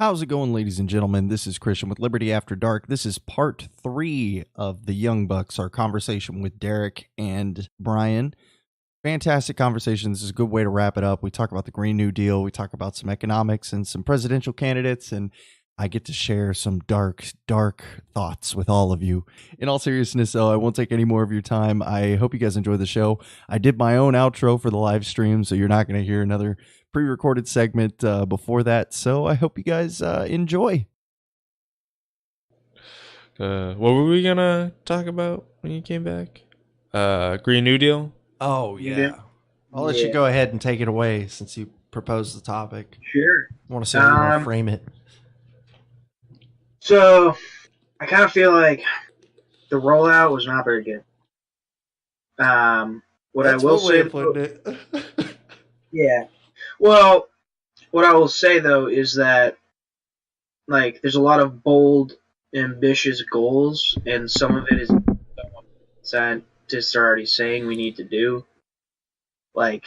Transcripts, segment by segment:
How's it going, ladies and gentlemen? This is Christian with Liberty After Dark. This is part 3 of the Young Bucks, our conversation with Derek and Brian. Fantastic conversation. This is a good way to wrap it up. We talk about the Green New Deal. We talk about some economics and some presidential candidates, and I get to share some dark thoughts with all of you. In all seriousness, though, I won't take any more of your time. I hope you guys enjoy the show. I did my own outro for the live stream, so you're not going to hear another pre-recorded segment before that. So I hope you guys enjoy. What were we going to talk about when you came back? Green New Deal? Oh, yeah. I'll let you go ahead and take it away since you proposed the topic. Sure. I want to see how you want to frame it. So, I kind of feel like the rollout was not very good. That's I will one way say, of putting it. yeah. Well, what I will say though is that, like, there's a lot of bold, ambitious goals, and some of it is scientists are already saying we need to do. Like,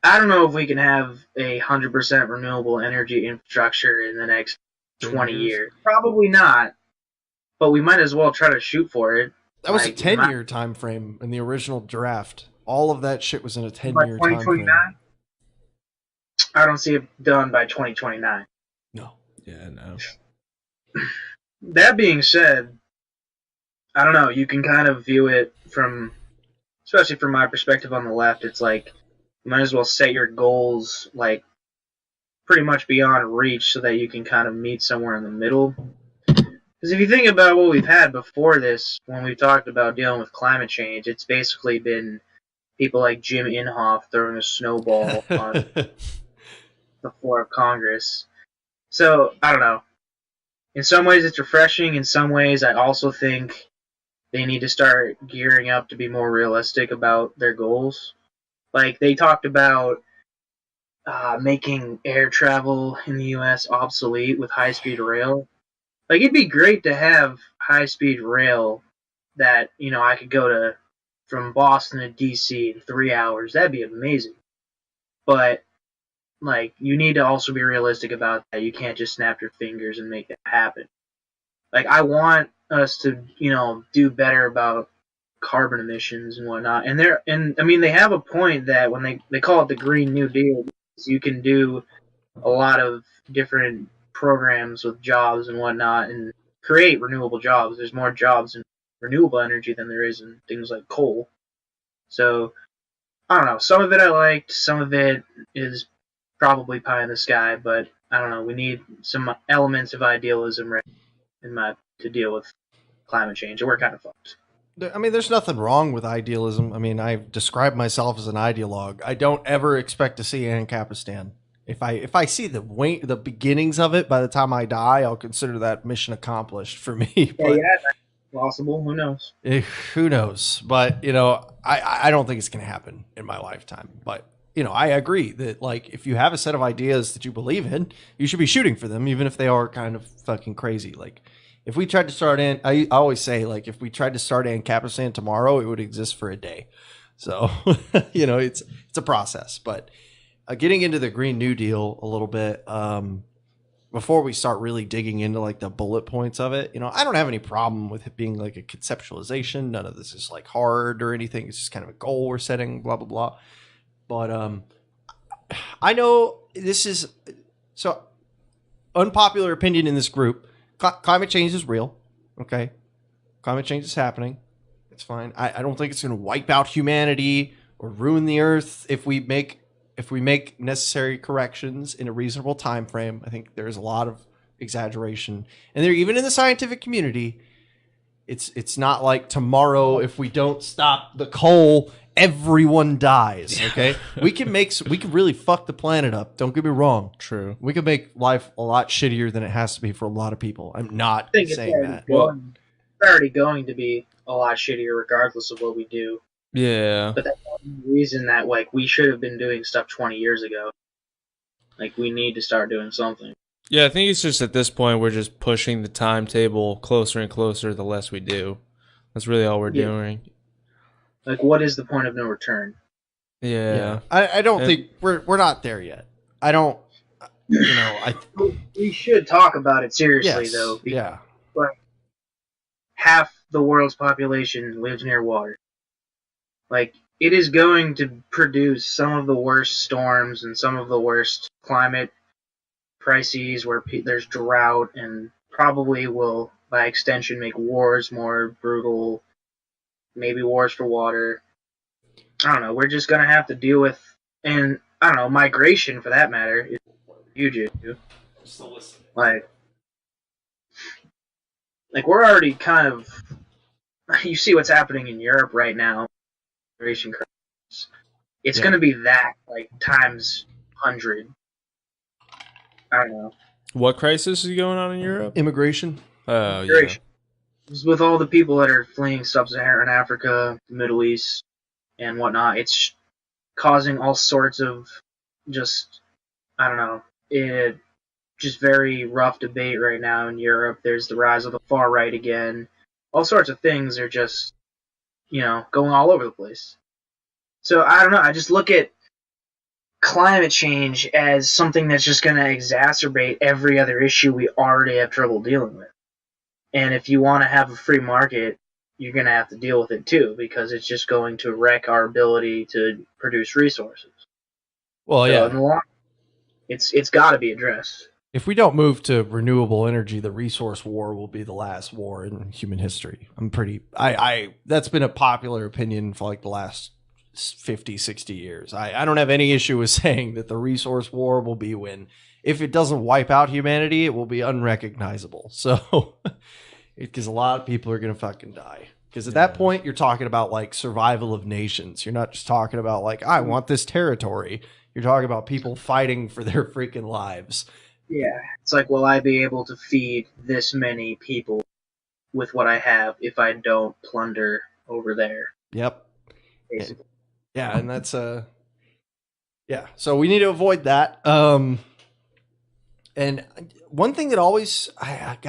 I don't know if we can have 100% renewable energy infrastructure in the next 20 years. Probably not, but we might as well try to shoot for it. That was a 10-year time frame in the original draft. All of that shit was in a 10-year time frame. I don't see it done by 2029. No. Yeah, no. That being said, I don't know, you can kind of view it from, especially from my perspective on the left, it's like, you might as well set your goals, like, pretty much beyond reach so that you can kind of meet somewhere in the middle. Because if you think about what we've had before this, when we talked about dealing with climate change, it's basically been people like Jim Inhofe throwing a snowball on the floor of Congress. So, I don't know. In some ways it's refreshing. In some ways I also think they need to start gearing up to be more realistic about their goals. Like, they talked about making air travel in the U.S. obsolete with high-speed rail. Like, it'd be great to have high-speed rail that, you know, I could go from Boston to D.C. in 3 hours. That'd be amazing. But, like, you need to also be realistic about that. You can't just snap your fingers and make that happen. Like, I want us to, you know, do better about carbon emissions and whatnot. And I mean, they have a point that when they call it the Green New Deal, you can do a lot of different programs with jobs and whatnot and create renewable jobs. There's more jobs in renewable energy than there is in things like coal. So, I don't know. Some of it I liked. Some of it is probably pie in the sky, but I don't know. We need some elements of idealism to deal with climate change, and we're kind of fucked. I mean, there's nothing wrong with idealism. I mean, I've described myself as an ideologue. I don't ever expect to see Ancapistan. If I see the beginnings of it, by the time I die, I'll consider that mission accomplished for me. But, yeah, that's possible. Who knows? Who knows? But, you know, I don't think it's going to happen in my lifetime. But, you know, I agree that, like, if you have a set of ideas that you believe in, you should be shooting for them, even if they are kind of fucking crazy. Like, if we tried to start I always say, like, if we tried to start Ancapistan tomorrow, it would exist for a day. So, you know, it's a process. But getting into the Green New Deal a little bit, before we start really digging into, like, the bullet points of it, you know, I don't have any problem with it being, like, a conceptualization. None of this is, like, hard or anything. It's just kind of a goal we're setting, blah, blah, blah. But I know this is so unpopular opinion in this group. Climate change is real. Okay. Climate change is happening. It's fine. I don't think it's going to wipe out humanity or ruin the earth if we make necessary corrections in a reasonable time frame. I think there's a lot of exaggeration. And there, even in the scientific community, it's not like tomorrow, if we don't stop the coal, everyone dies. Okay. we can really fuck the planet up. Don't get me wrong. True. We could make life a lot shittier than it has to be for a lot of people. I'm not saying that. It's already going to be a lot shittier regardless of what we do. Yeah. But that's the reason that, like, we should have been doing stuff 20 years ago. Like, we need to start doing something. Yeah, I think it's just at this point we're just pushing the timetable closer and closer the less we do. That's really all we're doing. Like, what is the point of no return? Yeah. I don't think we're not there yet. I don't, you know, we should talk about it seriously, Yes. though. Because Yeah. half the world's population lives near water. Like, it is going to produce some of the worst storms and some of the worst climate crises where there's drought, and probably will, by extension, make wars more brutal. Maybe wars for water. I don't know. We're just gonna have to deal with, and I don't know, migration for that matter is a huge issue. Like, we're already kind of. You see what's happening in Europe right now. Migration crisis. It's Yeah. gonna be that like times 100. I don't know. What crisis is going on in Europe? Immigration. Oh, yeah. Migration. With all the people that are fleeing sub-Saharan Africa, the Middle East, and whatnot, it's causing all sorts of just, I don't know, just very rough debate right now in Europe. There's the rise of the far right again. All sorts of things are just, going all over the place. So I don't know. I just look at climate change as something that's just going to exacerbate every other issue we already have trouble dealing with. And if you want to have a free market, you're going to have to deal with it too, because it's just going to wreck our ability to produce resources. Well, So yeah. in the long, it's got to be addressed. If we don't move to renewable energy, the resource war will be the last war in human history. That's been a popular opinion for like the last 50, 60 years. I don't have any issue with saying that the resource war will be when, if it doesn't wipe out humanity, it will be unrecognizable. So, because a lot of people are going to fucking die. Because at that point, you're talking about like survival of nations. You're not just talking about like, I want this territory. You're talking about people fighting for their freaking lives. Yeah, it's like, will I be able to feed this many people with what I have if I don't plunder over there? Yep. Basically. Yeah, and that's yeah. So we need to avoid that. And one thing that always I'm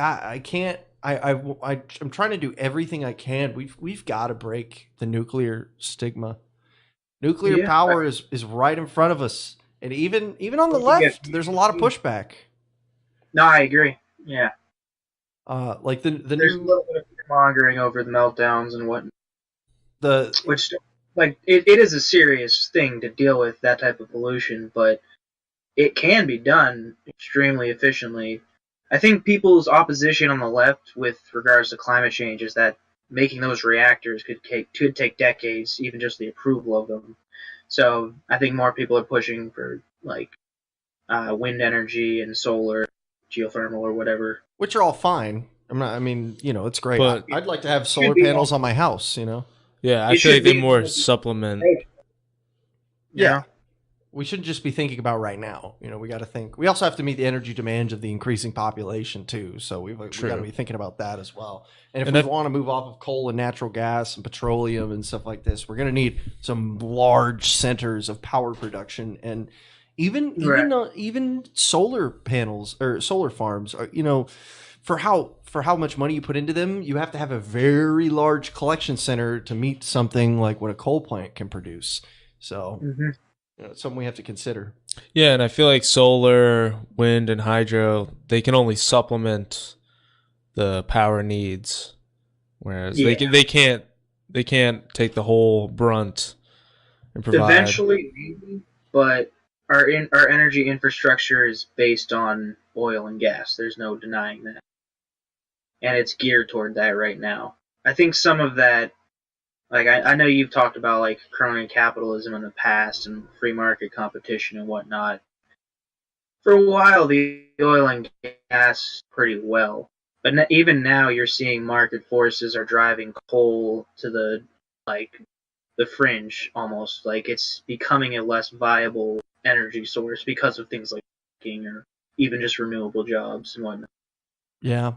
trying to do everything I can. We've got to break the nuclear stigma. Nuclear power is right in front of us, and even on the left, there's a lot of pushback. No, I agree. Yeah, like there's a little bit of mongering over the meltdowns and whatnot. Which, like, it is a serious thing to deal with that type of pollution, but it can be done extremely efficiently. I think people's opposition on the left with regards to climate change is that making those reactors could take decades, even just the approval of them. So I think more people are pushing for like wind energy and solar, geothermal, or whatever. which are all fine. It's great. But- I'd like to have solar panels on my house. Yeah, I It feel like should they be- more supplement. Yeah. We shouldn't just be thinking about right now. We got to think. We also have to meet the energy demands of the increasing population too. So we got to be thinking about that as well. And if we want to move off of coal and natural gas and petroleum and stuff like this, we're going to need some large centers of power production, and even solar panels or solar farms. For how much money you put into them, you have to have a very large collection center to meet something like what a coal plant can produce. So. Mm-hmm. It's something we have to consider. Yeah, and I feel like solar, wind, and hydro, they can only supplement the power needs, whereas they can't take the whole brunt and provide. Eventually, maybe, but our energy infrastructure is based on oil and gas. There's no denying that, and it's geared toward that right now. I think some of that. Like, I know you've talked about, like, crony capitalism in the past and free market competition and whatnot. For a while, the oil and gas pretty well. But even now, you're seeing market forces are driving coal to the fringe, almost. Like, it's becoming a less viable energy source because of things like fracking or even just renewable jobs and whatnot. Yeah.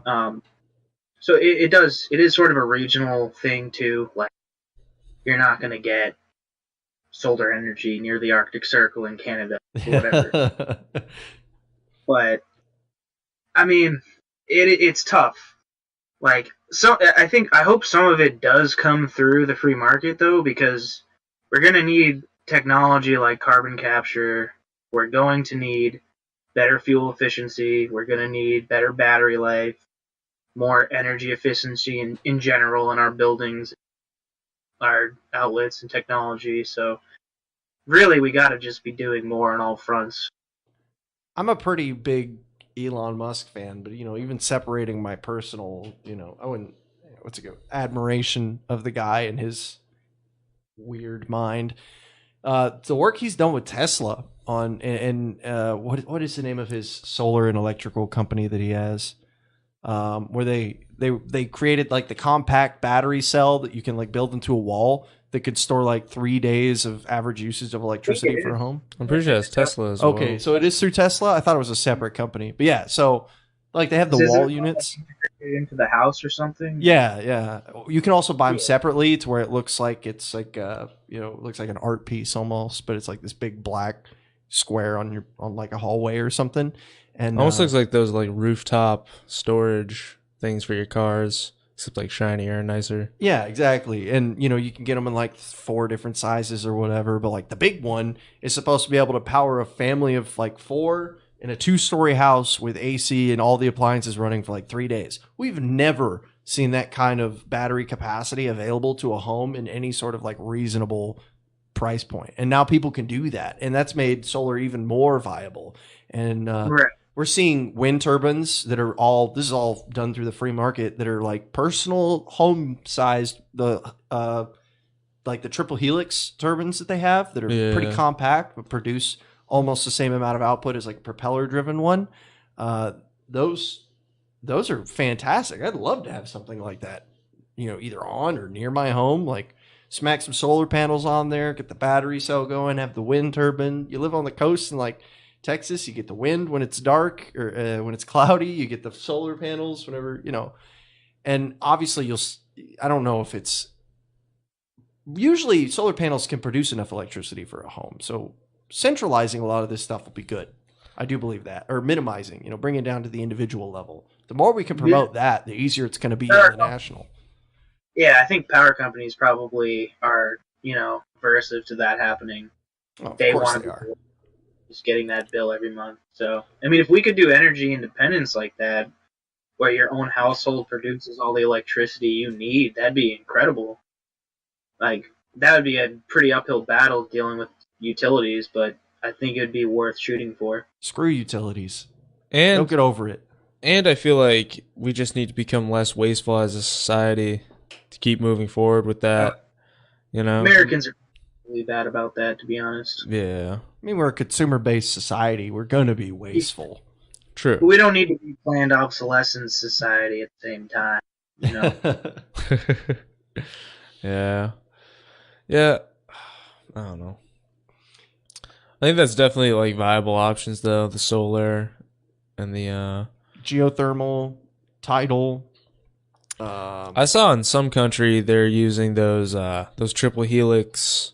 So it is sort of a regional thing, too. Like, you're not going to get solar energy near the Arctic Circle in Canada or whatever. But, I mean, it's tough. Like, I hope some of it does come through the free market, though, because we're going to need technology like carbon capture. We're going to need better fuel efficiency. We're going to need better battery life, more energy efficiency in general in our buildings, our outlets and technology. So really, we got to just be doing more on all fronts. I'm a pretty big Elon Musk fan, but even separating my personal, I wouldn't, what's it go, admiration of the guy and his weird mind. The work he's done with Tesla on, and what is the name of his solar and electrical company that he has? Where they created like the compact battery cell that you can like build into a wall that could store like 3 days of average usage of electricity for a home. I'm pretty sure it's Tesla as well. Okay, so it is through Tesla. I thought it was a separate company, but yeah. So like they have the wall units into the house or something. Yeah. You can also buy them separately to where it looks like it's like it looks like an art piece almost, but it's like this big black square on like a hallway or something. And almost looks like those like rooftop storage things for your cars, except like shinier and nicer. Yeah, exactly. And you can get them in like 4 different sizes or whatever, but like the big one is supposed to be able to power a family of like 4 in a 2-story house with AC and all the appliances running for like 3 days. We've never seen that kind of battery capacity available to a home in any sort of like reasonable price point. And now people can do that. And that's made solar even more viable. And Right. we're seeing wind turbines that are this is all done through the free market, that are like personal home sized, like the triple helix turbines that they have that are pretty compact but produce almost the same amount of output as like a propeller driven one. Those are fantastic. I'd love to have something like that, either on or near my home. Like smack some solar panels on there, get the battery cell going, have the wind turbine. You live on the coast in like Texas, you get the wind when it's dark or when it's cloudy. You get the solar panels whenever, and obviously I don't know if it's, usually solar panels can produce enough electricity for a home. So centralizing a lot of this stuff will be good. I do believe that, or minimizing, bringing it down to the individual level. The more we can promote that, the easier it's going to be on the national. Yeah, I think power companies probably are, aversive to that happening. Oh, of course they are. Just getting that bill every month. So, I mean, if we could do energy independence like that, where your own household produces all the electricity you need, that'd be incredible. Like, that would be a pretty uphill battle dealing with utilities, but I think it would be worth shooting for. Screw utilities. And don't get over it. And I feel like we just need to become less wasteful as a society to keep moving forward with that. Americans are really bad about that, to be honest. Yeah. I mean, we're a consumer-based society. We're going to be wasteful. True. We don't need to be planned obsolescence society at the same time. Yeah. Yeah. I don't know. I think that's definitely like viable options though, the solar and the geothermal, tidal. I saw in some country they're using those triple helix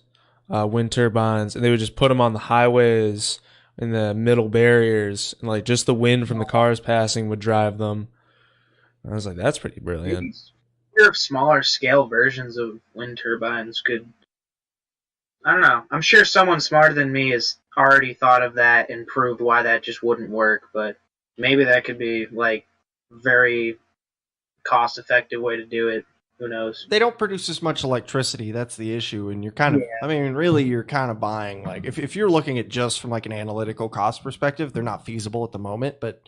wind turbines, and they would just put them on the highways in the middle barriers, and like just the wind from the cars passing would drive them. I was like, that's pretty brilliant. Smaller scale versions of wind turbines could, I don't know, I'm sure someone smarter than me has already thought of that and proved why that just wouldn't work, but maybe that could be like very cost effective way to do it. Who knows? They don't produce as much electricity. That's the issue. And you're kind of, I mean, really, you're kind of buying, like, if you're looking at just from like an analytical cost perspective, they're not feasible at the moment. But,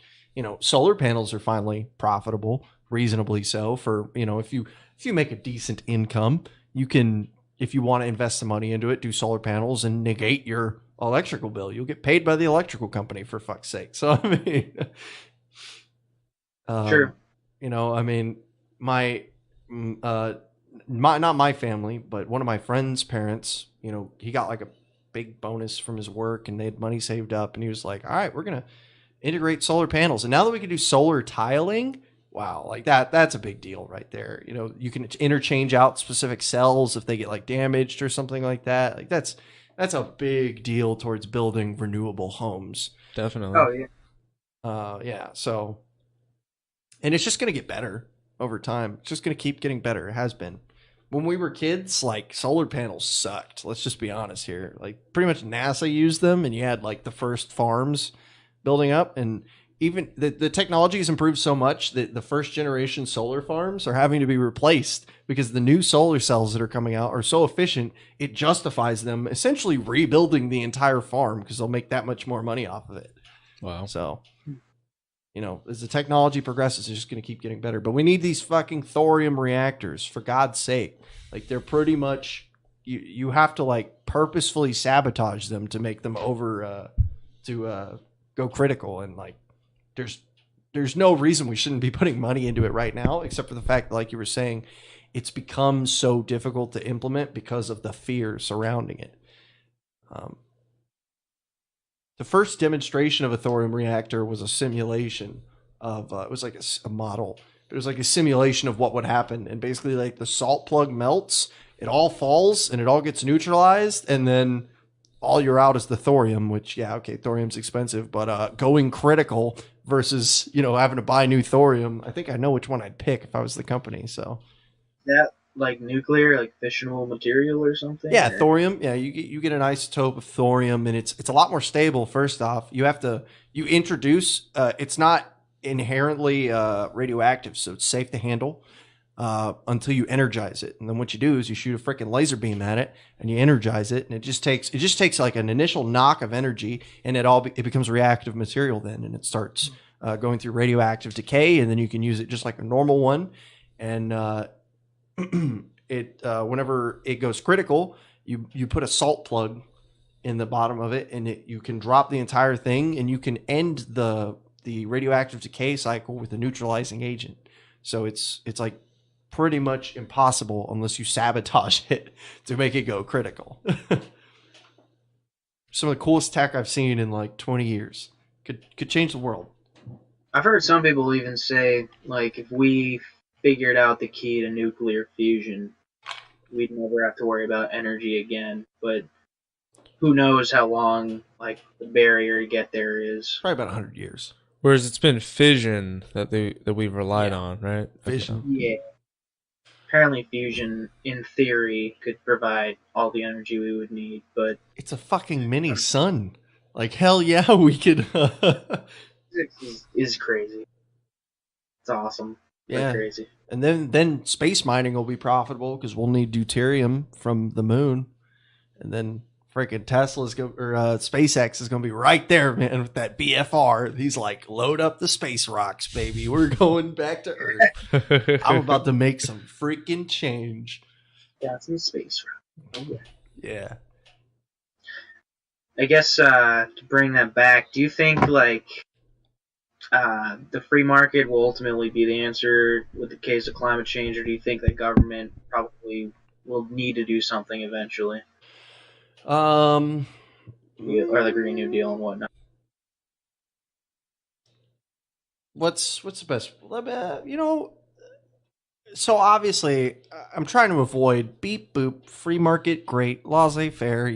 solar panels are finally profitable, reasonably so, for, if you make a decent income, you can, if you want to invest some money into it, do solar panels and negate your electrical bill. You'll get paid by the electrical company, for fuck's sake. So, I mean, sure. I mean, not my family, but one of my friend's parents, he got like a big bonus from his work and they had money saved up, and he was like, all right, we're going to integrate solar panels. And now that we can do solar tiling, wow, like that's a big deal right there. You can interchange out specific cells if they get like damaged or something like that. Like that's a big deal towards building renewable homes. Definitely. Oh yeah. Yeah. So, and it's just going to get better over time. It's just going to keep getting better. It has been. When we were kids, like, solar panels sucked. Let's just be honest here. Like, pretty much NASA used them, and you had like the first farms building up, and even the technology has improved so much that the first generation solar farms are having to be replaced because the new solar cells that are coming out are so efficient, it justifies them essentially rebuilding the entire farm because they'll make that much more money off of it. Wow. So, as the technology progresses, it's just going to keep getting better. But we need these fucking thorium reactors, for God's sake. Like, they're pretty much, you have to, like, purposefully sabotage them to make them go critical. And, like, there's no reason we shouldn't be putting money into it right now, except for the fact that, like you were saying, it's become so difficult to implement because of the fear surrounding it. The first demonstration of a thorium reactor was a simulation of, it was like a model. It was like a simulation of what would happen. And basically, like, the salt plug melts, it all falls, and it all gets neutralized, and then all you're out is the thorium, which, yeah, okay, thorium's expensive, but going critical versus, having to buy new thorium, I think I know which one I'd pick if I was the company, so. That, like, nuclear, like, fissionable material or something? Yeah, or? thorium. Yeah, you get an isotope of thorium, and it's a lot more stable, first off. You introduce, it's not inherently radioactive, so it's safe to handle until you energize it. And then what you do is you shoot a freaking laser beam at it, and you energize it, and it just takes like an initial knock of energy, and it becomes reactive material then, and it starts going through radioactive decay, and then you can use it just like a normal one. And whenever it goes critical, you put a salt plug in the bottom of it, and you can drop the entire thing, and you can end the radioactive decay cycle with a neutralizing agent. So it's like pretty much impossible unless you sabotage it to make it go critical. Some of the coolest tech I've seen in like 20 years. Could change the world. I've heard some people even say, like, if we figured out the key to nuclear fusion, we'd never have to worry about energy again. But who knows how long, like, the barrier to get there is. Probably about 100 years. Whereas it's been fission that we've relied on, right? Fission. Okay. Yeah. Apparently fusion, in theory, could provide all the energy we would need, but it's a fucking mini sun. Like, hell yeah, we could. physics is crazy. It's awesome. Yeah. Crazy. And then space mining will be profitable because we'll need deuterium from the moon, and then freaking SpaceX is gonna be right there, man, with that BFR. He's like, load up the space rocks, baby. We're going back to Earth. I'm about to make some freaking change. Got some space rock. Oh, yeah. I guess to bring that back, do you think like the free market will ultimately be the answer with the case of climate change, or do you think that government probably will need to do something eventually? Or the Green New Deal and whatnot. What's the best? So obviously, I'm trying to avoid beep boop, free market, great, laissez-faire,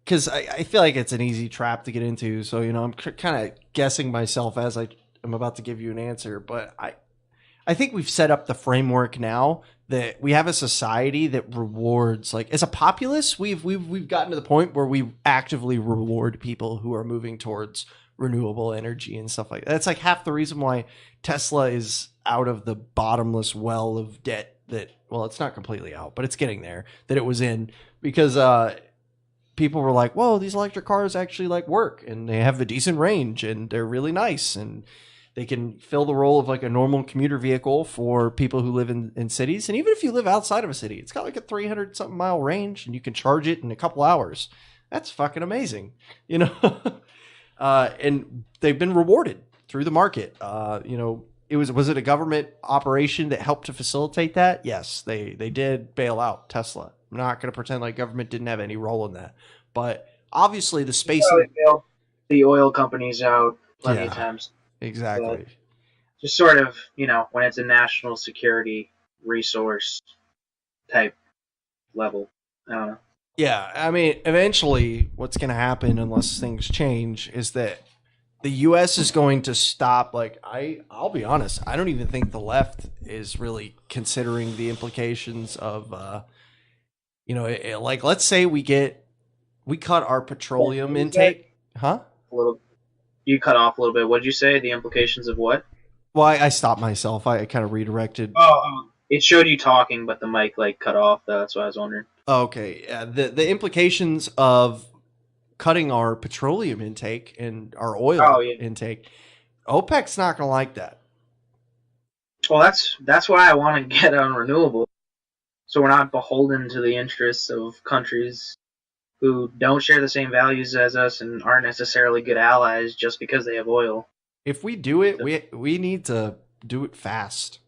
because I feel like it's an easy trap to get into. So, I'm kind of guessing myself as I'm about to give you an answer, but I think we've set up the framework now that we have a society that rewards, like, as a populace, we've gotten to the point where we actively reward people who are moving towards renewable energy and stuff like that. That's like half the reason why Tesla is out of the bottomless well of debt that, well, it's not completely out, but it's getting there, that it was in, because people were like, whoa, these electric cars actually like work, and they have a decent range, and they're really nice, and they can fill the role of like a normal commuter vehicle for people who live in cities. And even if you live outside of a city, it's got like a 300 something mile range, and you can charge it in a couple hours. That's fucking amazing, and they've been rewarded through the market. Was it a government operation that helped to facilitate that? Yes, they did bail out Tesla. I'm not going to pretend like government didn't have any role in that, but obviously the space, bailed the oil companies out plenty of times. Exactly. But just sort of, when it's a national security resource type level. I don't know. Yeah, I mean, eventually what's going to happen, unless things change, is that the U.S. is going to stop. Like, I'll be honest, I don't even think the left is really considering the implications of, like, let's say we cut our petroleum intake. Huh? a little. You cut off a little bit. What did you say? The implications of what? Well, I stopped myself. I kind of redirected. It showed you talking, but the mic like cut off. Though. That's what I was wondering. Okay, yeah, the implications of cutting our petroleum intake and our oil intake, OPEC's not going to like that. Well, that's why I want to get on renewable, so we're not beholden to the interests of countries who don't share the same values as us and aren't necessarily good allies just because they have oil. If we do it, we need to do it fast.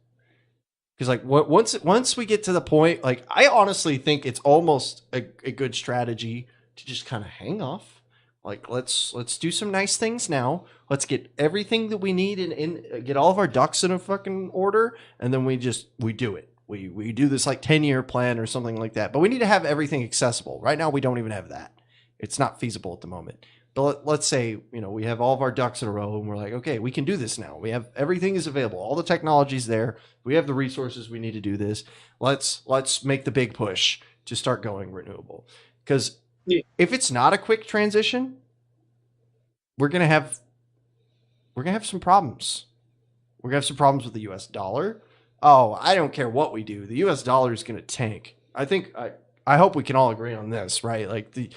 Because like once we get to the point, like I honestly think it's almost a good strategy to just kind of hang off. Like let's do some nice things now. Let's get everything that we need and get all of our ducks in a fucking order, and then we do it. We do this like 10-year plan or something like that. But we need to have everything accessible. Right now we don't even have that. It's not feasible at the moment. But let's say, we have all of our ducks in a row and we're like, okay, we can do this now. We have everything is available. All the technology's there. We have the resources we need to do this. Let's make the big push to start going renewable. Because if it's not a quick transition, we're gonna have some problems. We're gonna have some problems with the US dollar. Oh, I don't care what we do. The US dollar is gonna tank. I hope we can all agree on this, right? Like the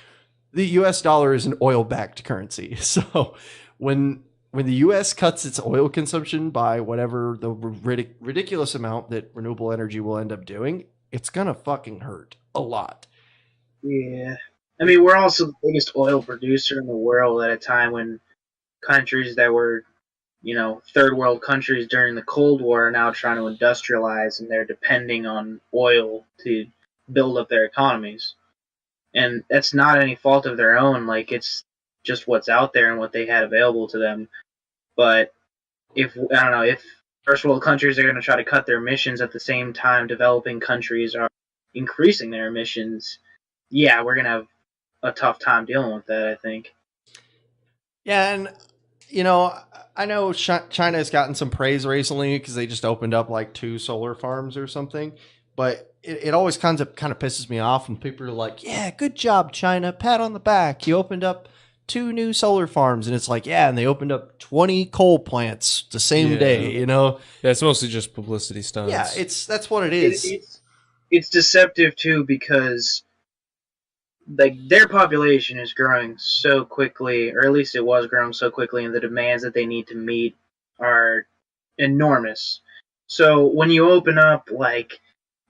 US dollar is an oil-backed currency. So when the US cuts its oil consumption by whatever the ridiculous amount that renewable energy will end up doing, it's going to fucking hurt a lot. Yeah. I mean, we're also the biggest oil producer in the world at a time when countries that were, third world countries during the Cold War are now trying to industrialize, and they're depending on oil to build up their economies. And that's not any fault of their own. Like, it's just what's out there and what they had available to them. But if first world countries are going to try to cut their emissions at the same time developing countries are increasing their emissions, yeah, we're going to have a tough time dealing with that, I think. Yeah, and, I know China has gotten some praise recently because they just opened up like 2 solar farms or something. But it always kind of pisses me off when people are like, yeah, good job, China. Pat on the back. You opened up 2 new solar farms. And it's like, yeah, and they opened up 20 coal plants the same day, Yeah, it's mostly just publicity stunts. Yeah, that's what it is. It's deceptive, too, because like their population is growing so quickly, or at least it was growing so quickly, and the demands that they need to meet are enormous. So when you open up, like,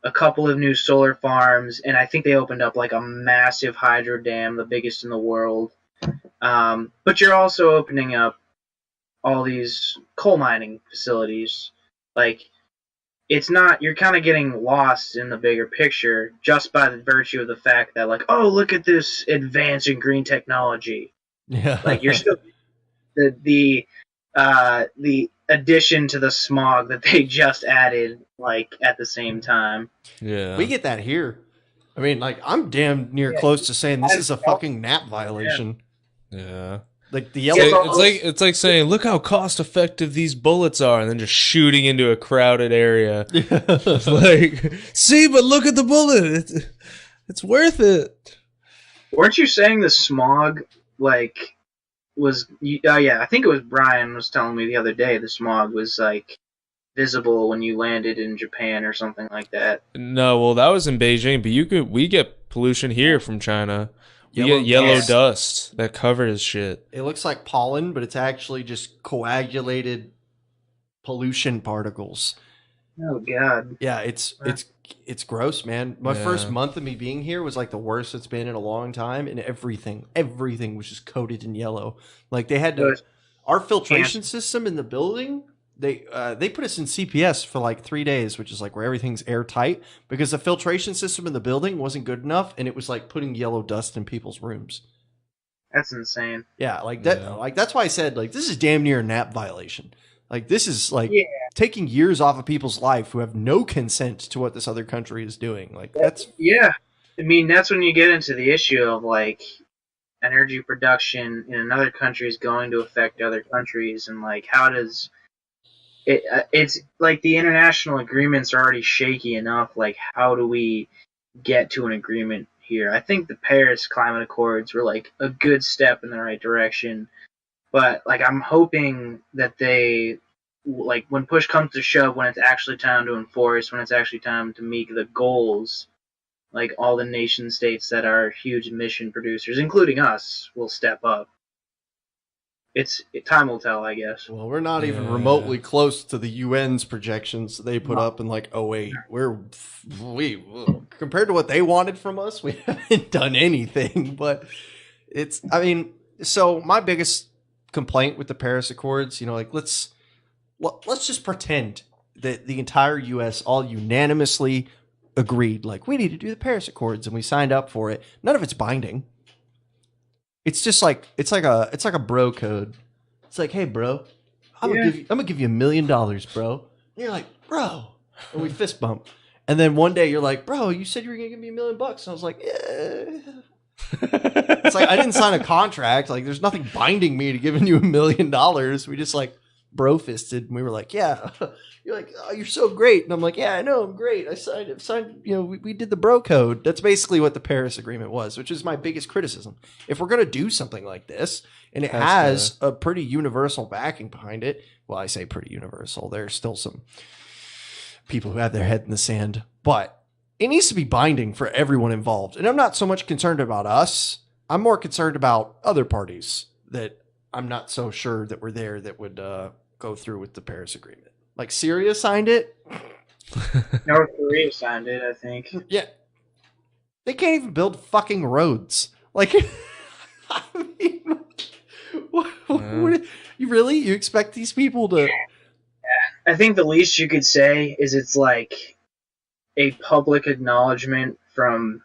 a couple of new solar farms, and I think they opened up like a massive hydro dam, the biggest in the world. But you're also opening up all these coal mining facilities. Like, it's not, you're kind of getting lost in the bigger picture just by the virtue of the fact that, like, oh, look at this advance in green technology. Yeah. Like, you're still, the addition to the smog that they just added, like, at the same time. Yeah. We get that here. I mean, like, I'm damn near close to saying this is a fucking NAP violation. Yeah. Like the yellow. It's like saying, look how cost effective these bullets are, and then just shooting into a crowded area. Like, see, but look at the bullet. It's worth it. Weren't you saying the smog, like, was? Yeah, I think it was Brian was telling me the other day. The smog was like visible when you landed in Japan or something like that. No, well, that was in Beijing, but we get pollution here from China. We get yellow dust that covers shit. It looks like pollen, but it's actually just coagulated pollution particles. Oh God. Yeah, it's gross, man. My first month of me being here was like the worst it's been in a long time, and everything was just coated in yellow. Like they had to, our filtration system in the building. They put us in CPS for like 3 days, which is like where everything's airtight, because the filtration system in the building wasn't good enough, and it was like putting yellow dust in people's rooms. That's insane. Yeah, like that. Yeah. Like that's why I said like this is damn near a NAP violation. Like this is like taking years off of people's life who have no consent to what this other country is doing. Like that's I mean, that's when you get into the issue of like energy production in another country is going to affect other countries, and like how does it's like the international agreements are already shaky enough. Like, how do we get to an agreement here? I think the Paris Climate Accords were like a good step in the right direction, But like, I'm hoping that they, like, when push comes to shove, when it's actually time to enforce, when it's actually time to meet the goals, like all the nation states that are huge emission producers, including us, will step up. Time will tell, I guess. Well, we're not even Yeah. remotely close to the UN's projections they put up in like '08. We compared to what they wanted from us, we haven't done anything. But I mean, so my biggest complaint with the Paris Accords, like let's just pretend that the entire U.S. all unanimously agreed, like we need to do the Paris Accords, and we signed up for it. None of it's binding. It's just like it's like a bro code. It's like, hey, bro, I'm gonna give you $1 million, bro. And you're like, bro, and we fist bump. And then one day you're like, bro, you said you were gonna give me $1 million. And I was like, yeah. It's like I didn't sign a contract. Like, there's nothing binding me to giving you $1 million. We just like bro fisted, and we were like, yeah. You're like, oh, you're so great, and I'm like, yeah, I know, I'm great. I signed. We did the bro code. That's basically what the Paris Agreement was, which is my biggest criticism. If we're gonna do something like this, and it has a pretty universal backing behind it, well, I say pretty universal. There's still some people who have their head in the sand, but it needs to be binding for everyone involved. And I'm not so much concerned about us. I'm more concerned about other parties that I'm not so sure that were there that would go through with the Paris Agreement. Like, Syria signed it. North Korea signed it, I think. Yeah. They can't even build fucking roads. Like, I mean, you expect these people to... I think the least you could say is it's like a public acknowledgement from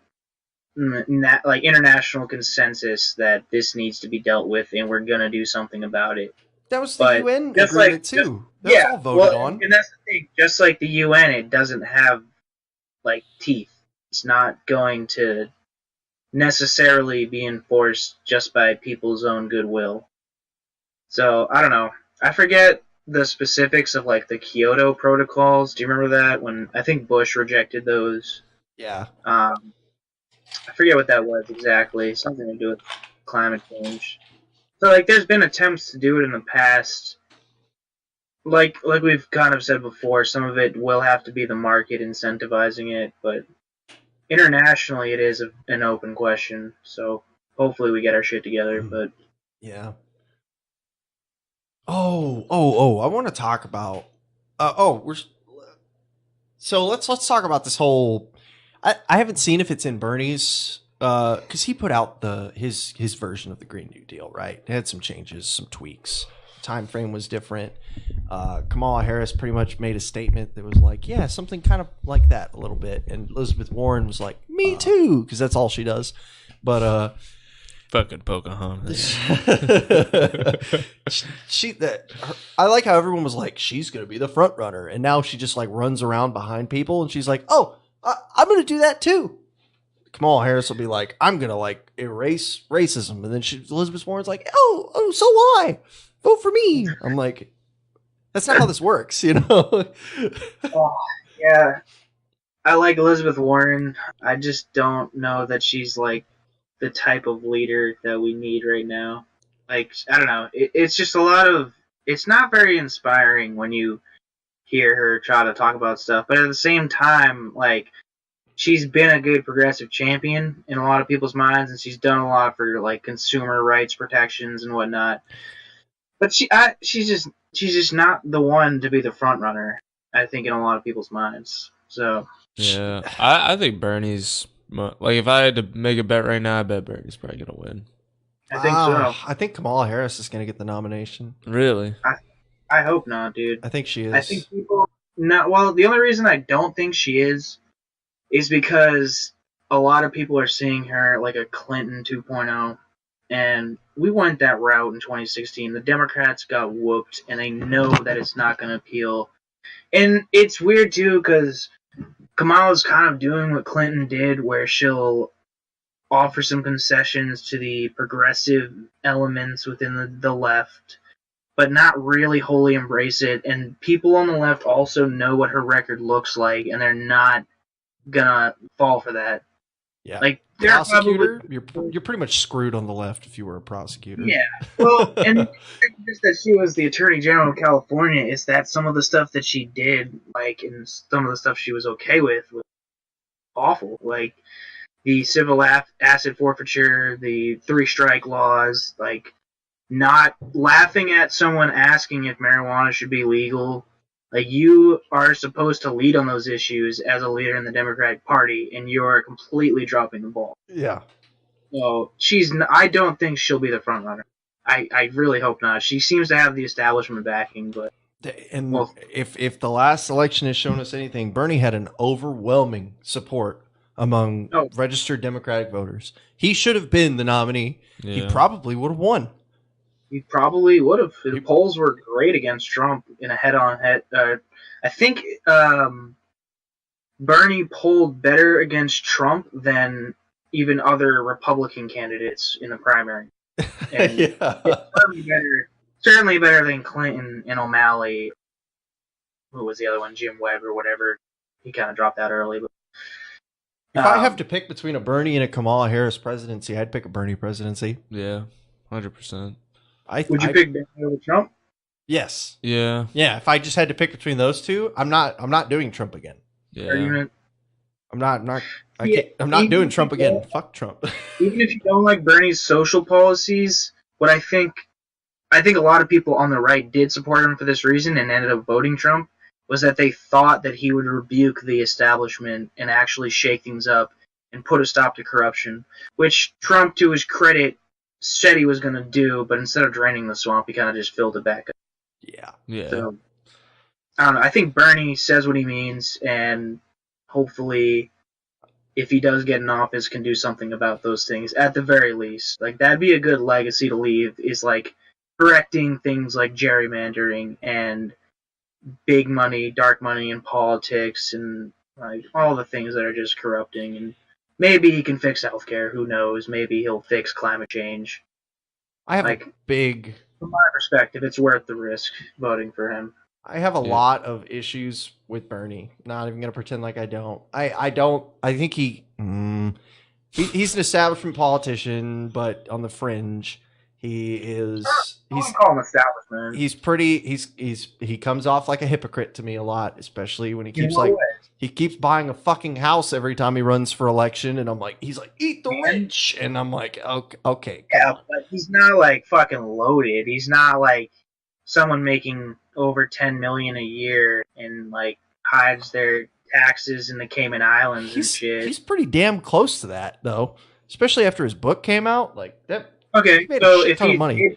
like international consensus that this needs to be dealt with, and we're gonna do something about it. That was the UN agreement too. That was all voted on. And that's the thing. Just like the UN, it doesn't have like teeth. It's not going to necessarily be enforced just by people's own goodwill. So I don't know. I forget the specifics of like the Kyoto protocols. Do you remember that when I think Bush rejected those? Yeah. I forget what that was exactly. Something to do with climate change. So, like, there's been attempts to do it in the past. Like we've kind of said before, some of it will have to be the market incentivizing it, but internationally it is an open question. So, hopefully we get our shit together, but... Yeah. I want to talk about... So, let's talk about this whole... I haven't seen if it's in Bernie's... because he put out his version of the Green New Deal, right? It had some changes, some tweaks. Time frame was different. Kamala Harris pretty much made a statement that was like, yeah, something kind of like that a little bit. And Elizabeth Warren was like, me too, because that's all she does. But fucking Pocahontas. I like how everyone was like, she's gonna be the front runner, and now she just like runs around behind people, and she's like, oh, I'm gonna do that too. Kamala Harris will be like, I'm going to like erase racism. And then Elizabeth Warren's like, oh, so why? Vote for me. I'm like, that's not how this works, Oh, yeah. I like Elizabeth Warren. I just don't know that she's like the type of leader that we need right now. Like, I don't know. It's just it's not very inspiring when you hear her try to talk about stuff. But at the same time, like, she's been a good progressive champion in a lot of people's minds, and she's done a lot for like consumer rights protections and whatnot. But she's just not the one to be the front runner, I think, in a lot of people's minds. So yeah, I think Bernie's like, if I had to make a bet right now, I bet Bernie's probably gonna win. I think so. I think Kamala Harris is going to get the nomination. Really? I hope not, dude. I think she is. I think people not. Well, the only reason I don't think she is because a lot of people are seeing her like a Clinton 2.0, and we went that route in 2016. The Democrats got whooped, and they know that it's not going to appeal. And it's weird, too, because Kamala's kind of doing what Clinton did, where she'll offer some concessions to the progressive elements within the left, but not really wholly embrace it. And people on the left also know what her record looks like, and they're not gonna fall for that. Yeah. Like they're Prosecutor, probably, you're pretty much screwed on the left if you were a prosecutor. yeah. Well, and just that she was the Attorney General of California is that some of the stuff that she did, like, and some of the stuff she was okay with was awful. Like the civil asset forfeiture, the 3-strike laws, like not laughing at someone asking if marijuana should be legal. Like you are supposed to lead on those issues as a leader in the Democratic Party, and you're completely dropping the ball. Yeah. So I don't think she'll be the front runner. I really hope not. She seems to have the establishment backing, but And well, if the last election has shown us anything, Bernie had an overwhelming support among registered Democratic voters. He should have been the nominee. Yeah. He probably would have won. he probably would have. The polls were great against Trump in a head-on-head. I think Bernie polled better against Trump than even other Republican candidates in the primary. And certainly better than Clinton and O'Malley. Who was the other one? Jim Webb or whatever. He kind of dropped out early. But, if I have to pick between a Bernie and a Kamala Harris presidency, I'd pick a Bernie presidency. Yeah, 100%. Would you pick Bernie over Trump? Yes. Yeah. Yeah. If I just had to pick between those two, I'm not doing Trump again. Yeah. I'm not doing Trump again. Fuck Trump. Even if you don't like Bernie's social policies, what I think a lot of people on the right did support him for this reason and ended up voting Trump was that they thought that he would rebuke the establishment and actually shake things up and put a stop to corruption, which Trump, to his credit, said he was going to do, but instead of draining the swamp, he kind of just filled it back up. Yeah. Yeah. So, I don't know. I think Bernie says what he means, and hopefully, if he does get in office, can do something about those things at the very least. Like that'd be a good legacy to leave. Is like correcting things like gerrymandering and big money, dark money in politics, and like all the things that are just corrupting. And maybe he can fix healthcare. Who knows? Maybe he'll fix climate change. I have a big. From my perspective, it's worth the risk voting for him. I have a lot of issues with Bernie. Not even going to pretend like I don't. I think he's an establishment politician, but on the fringe, he's call him establishment. He comes off like a hypocrite to me a lot, especially when he keeps buying a fucking house every time he runs for election, and he's like, eat the rich, and I'm like, okay. Yeah, but he's not like fucking loaded. He's not like someone making over $10 million a year and like hides their taxes in the Cayman Islands and shit. He's pretty damn close to that though, especially after his book came out. Like that. Okay, he made so a shit ton of money.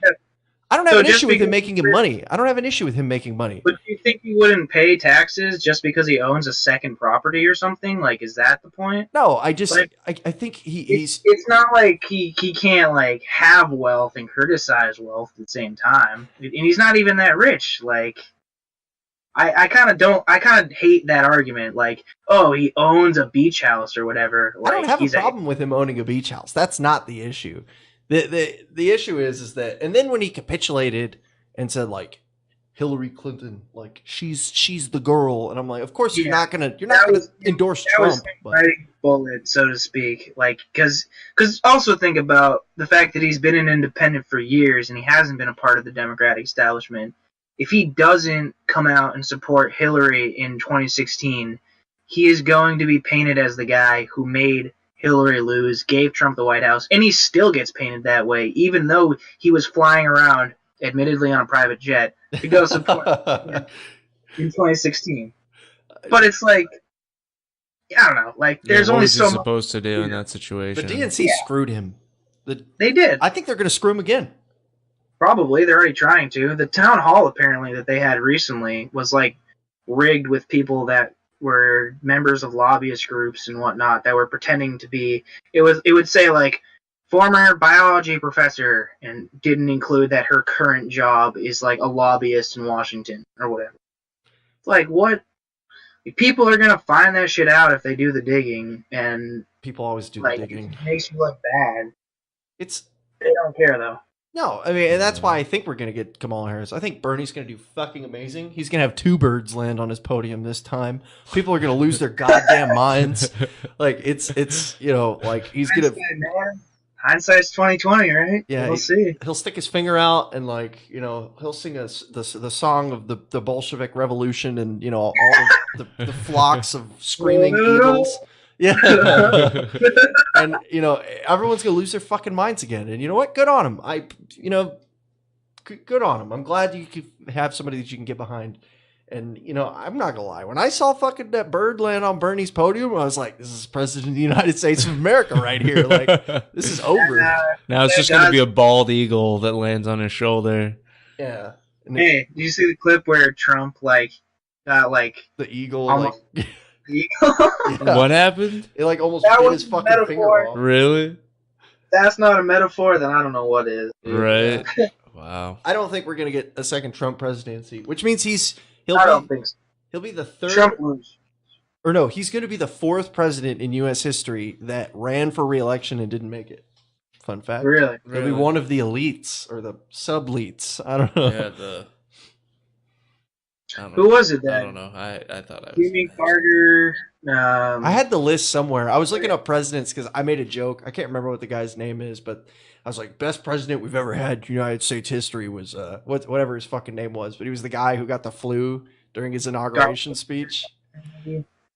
I don't have an issue with him making money. I don't have an issue with him making money. But do you think he wouldn't pay taxes just because he owns a second property or something? Like, is that the point? No, I think he's. It's not like he can't like have wealth and criticize wealth at the same time, and he's not even that rich. Like, I kind of hate that argument. Like, oh, he owns a beach house or whatever. Like, I don't have a problem with him owning a beach house. That's not the issue. The issue is that, and then when he capitulated and said like Hillary Clinton, like she's the girl, and I'm like, of course you're not gonna endorse Trump. Biting bullet, so to speak. Like, because also think about the fact that he's been an independent for years and he hasn't been a part of the Democratic establishment. If he doesn't come out and support Hillary in 2016, he is going to be painted as the guy who made Hillary lose, gave Trump the White House, and he still gets painted that way, even though he was flying around, admittedly on a private jet, to go support him in 2016 But it's like, I don't know. Like, there's only so much supposed to do in that situation. The DNC screwed him. They did. I think they're going to screw him again. Probably. They're already trying to. The town hall, apparently, that they had recently was, like, rigged with people that were members of lobbyist groups and whatnot that were pretending to be. It would say, like, former biology professor, and didn't include that her current job is, like, a lobbyist in Washington or whatever. Like, what? People are going to find that shit out if they do the digging, and people always do like, the digging. It makes you look bad. They don't care, though. No, I mean, and that's why I think we're going to get Kamala Harris. I think Bernie's going to do fucking amazing. He's going to have 2 birds land on his podium this time. People are going to lose their goddamn minds. Like it's like he's going to. Hindsight's 2020, right? Yeah, we'll see. He'll stick his finger out and he'll sing the song of the Bolshevik Revolution and all the flocks of screaming eagles. Yeah. And everyone's gonna lose their fucking minds again. And you know what? Good on him. Good on him. I'm glad you could have somebody that you can get behind. And I'm not gonna lie. When I saw fucking that bird land on Bernie's podium, I was like, "This is President of the United States of America right here. Like, this is over." Now it's just gonna be a bald eagle that lands on his shoulder. Yeah. And Hey, did you see the clip where Trump got the eagle, almost- yeah. What happened? It almost That bit was his a fucking metaphor. finger off. Really? That's not a metaphor, then I don't know what is. Right. Wow. I don't think we're gonna get a second Trump presidency, which means I don't think so. he'll be the third, Trump lose. or no, he's going to be the 4th president in U.S. history that ran for re-election and didn't make it. Fun fact. Really? He'll be one of the elites or the sub-elites. I don't know. Yeah, Who was it I then? don't know. I thought I was. Jimmy Carter. I had the list somewhere. I was looking up presidents because I made a joke. I can't remember what the guy's name is, but I was like, best president we've ever had in United States history was whatever his fucking name was. But he was the guy who got the flu during his inauguration speech.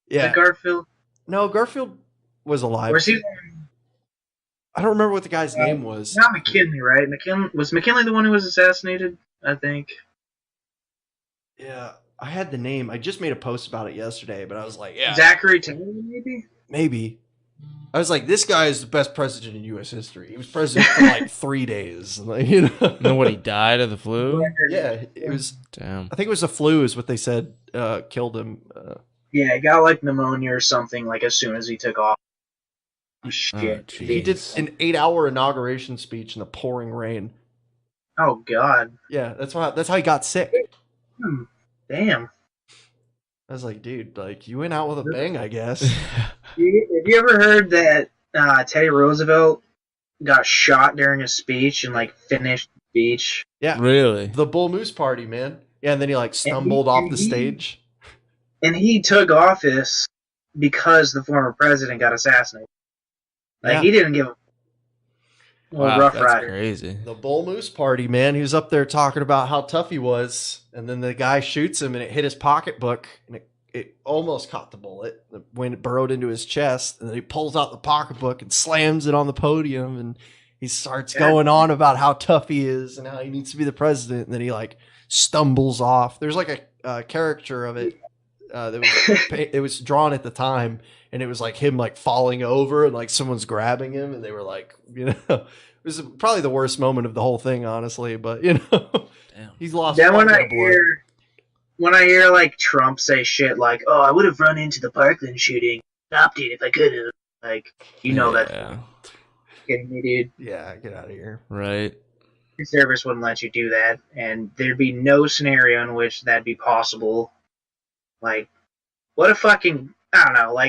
Yeah. Garfield. No, Garfield was alive. Or is he? I don't remember what the guy's name was. Not McKinley, right? Was McKinley the one who was assassinated? I think. Yeah, I had the name. I just made a post about it yesterday, but I was like, yeah, Zachary Taylor, maybe. maybe. I was like, this guy is the best president in U.S. history. He was president for 3 days. Know what, he died of the flu? Yeah, it was. Damn. I think it was the flu, is what they said killed him. Yeah, he got pneumonia or something as soon as he took off. Oh, shit. jeez. He did an 8-hour inauguration speech in the pouring rain. Oh God. Yeah, that's how he got sick. Damn. I was like, dude, you went out with a bang, I guess. Have you ever heard that Teddy Roosevelt got shot during a speech and finished the speech? Yeah, Really? the Bull Moose Party, man. Yeah, and then he stumbled off the stage. And he took office because the former president got assassinated. Yeah. He didn't give a Wow, rough that's rider. crazy. The Bull Moose Party, man. He was up there talking about how tough he was, and then the guy shoots him, and it hit his pocketbook, and it almost caught the bullet when it burrowed into his chest, and then he pulls out the pocketbook and slams it on the podium, and he starts going on about how tough he is and how he needs to be the president, and then he stumbles off. There's a caricature of it that was it was drawn at the time, and it was him falling over and someone's grabbing him, and they were it was probably the worst moment of the whole thing, honestly. But Damn. he's lost. Then when fucking I blood. hear Trump say shit "Oh, I would have run into the Parkland shooting, stopped it if I could have," that's Yeah. kidding me, dude. Yeah, get out of here. Right. Your service wouldn't let you do that, and there'd be no scenario in which that'd be possible. What a fucking, I don't know,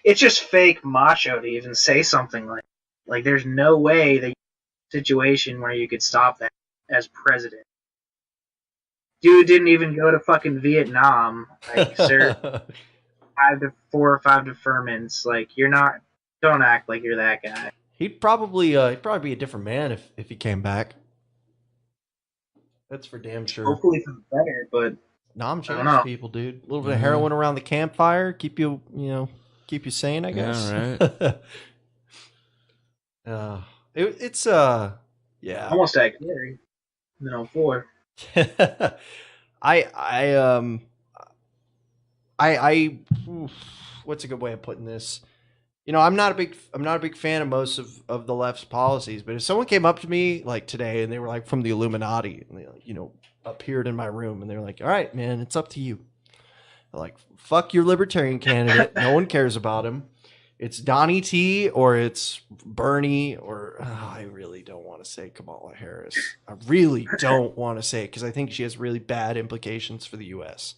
it's just fake macho to even say something there's no way that situation where you could stop that as president. Dude didn't even go to fucking Vietnam. Sir, 4 or 5 deferments. Don't act like you're that guy. He'd probably be a different man if he came back. That's for damn sure. Hopefully for the better, but Nom I don't changes know. people, dude. A little bit of heroin around the campfire, keep you sane, I guess. Yeah, It's yeah. almost at Gary. No, 4. I what's a good way of putting this? I'm not a big fan of most of the left's policies, but if someone came up to me today and they were from the Illuminati and they appeared in my room and they're like, "All right, man, it's up to you." They're fuck your libertarian candidate. No one cares about him. It's Donnie T or it's Bernie or I really don't want to say Kamala Harris. I really don't want to say it because I think she has really bad implications for the U.S.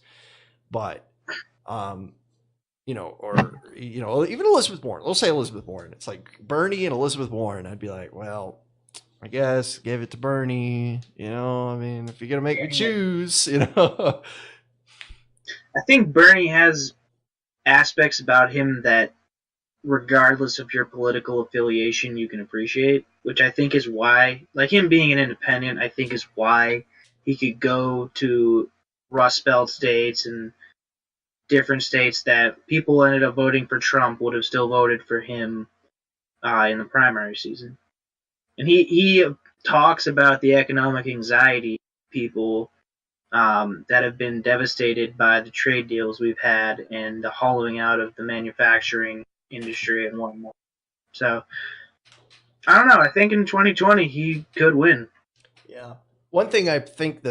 But, or even Elizabeth Warren. We'll say Elizabeth Warren. It's Bernie and Elizabeth Warren. I'd be like, well, I guess give it to Bernie. You know, I mean, if you're gonna make me choose, you know. I think Bernie has aspects about him that, regardless of your political affiliation, you can appreciate, which I think is why, like him being an independent, I think is why he could go to Rust Belt states and different states that people ended up voting for Trump would have still voted for him in the primary season. And he talks about the economic anxiety people that have been devastated by the trade deals we've had and the hollowing out of the manufacturing industry and whatnot. So I don't know. I think in 2020 he could win. Yeah. One thing I think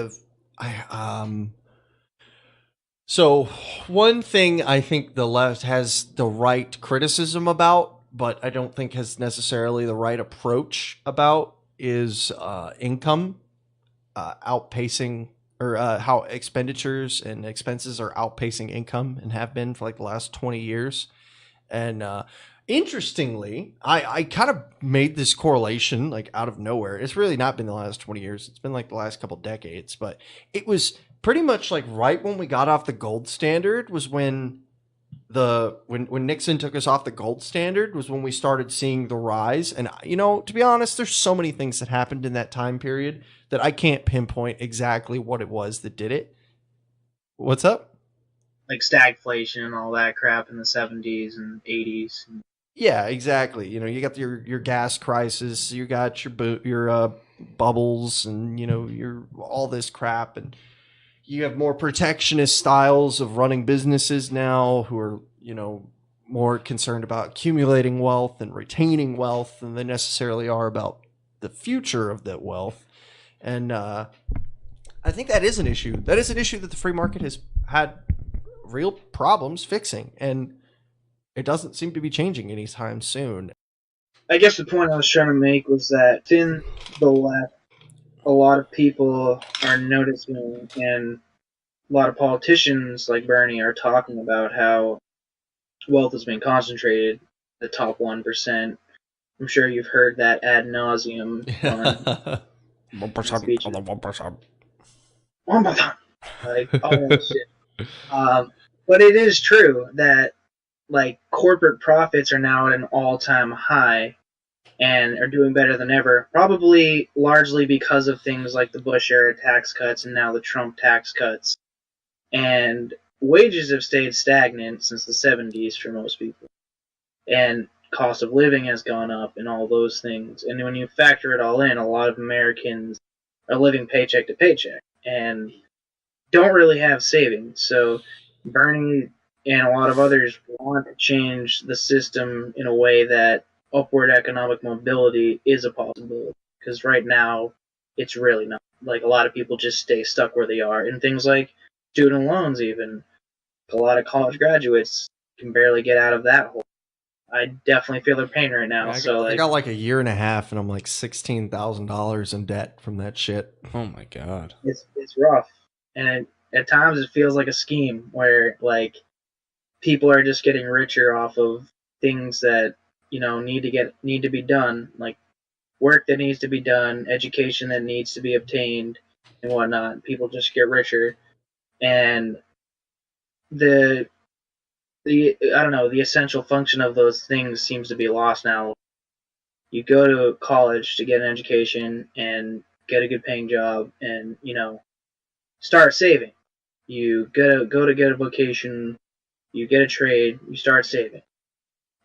so one thing I think the left has the right criticism about, but I don't think has necessarily the right approach about is income outpacing or how expenditures and expenses are outpacing income and have been for like the last 20 years. And interestingly, I kind of made this correlation like out of nowhere. It's really not been the last 20 years. It's been like the last couple decades, but it was pretty much like right when we got off the gold standard was when when Nixon took us off the gold standard was when we started seeing the rise. And you know, to be honest, there's so many things that happened in that time period that I can't pinpoint exactly what it was that did it. What's up? Like stagflation and all that crap in the 70s and 80s. Yeah, exactly. You know, you got your gas crisis, you got your bubbles, and you know your all this crap, and you have more protectionist styles of running businesses now, who are you know more concerned about accumulating wealth and retaining wealth than they necessarily are about the future of that wealth. And I think that is an issue. That is an issue that the free market has had real problems fixing, and it doesn't seem to be changing anytime soon. I guess the point I was trying to make was that in the left, a lot of people are noticing, and a lot of politicians like Bernie are talking about how wealth has been concentrated, the top 1%. I'm sure you've heard that ad nauseum on 1% on the 1%. 1%. Like, all that shit. But it is true that like corporate profits are now at an all-time high and are doing better than ever, probably largely because of things like the Bush era tax cuts and now the Trump tax cuts. And wages have stayed stagnant since the 70s for most people. And cost of living has gone up and all those things. And when you factor it all in, a lot of Americans are living paycheck to paycheck and don't really have savings. So Bernie and a lot of others want to change the system in a way that upward economic mobility is a possibility. Because right now, it's really not. Like, a lot of people just stay stuck where they are. And things like student loans, even. A lot of college graduates can barely get out of that hole. I definitely feel their pain right now. Yeah, I got like a year and a half, and I'm like $16,000 in debt from that shit. Oh my god, it's rough, and at times it feels like a scheme where like people are just getting richer off of things that you know need to be done, like work that needs to be done, education that needs to be obtained, and whatnot. People just get richer, and the I don't know, the essential function of those things seems to be lost now. You go to college to get an education and get a good paying job, and you know start saving. You go to get a vocation, you get a trade, you start saving.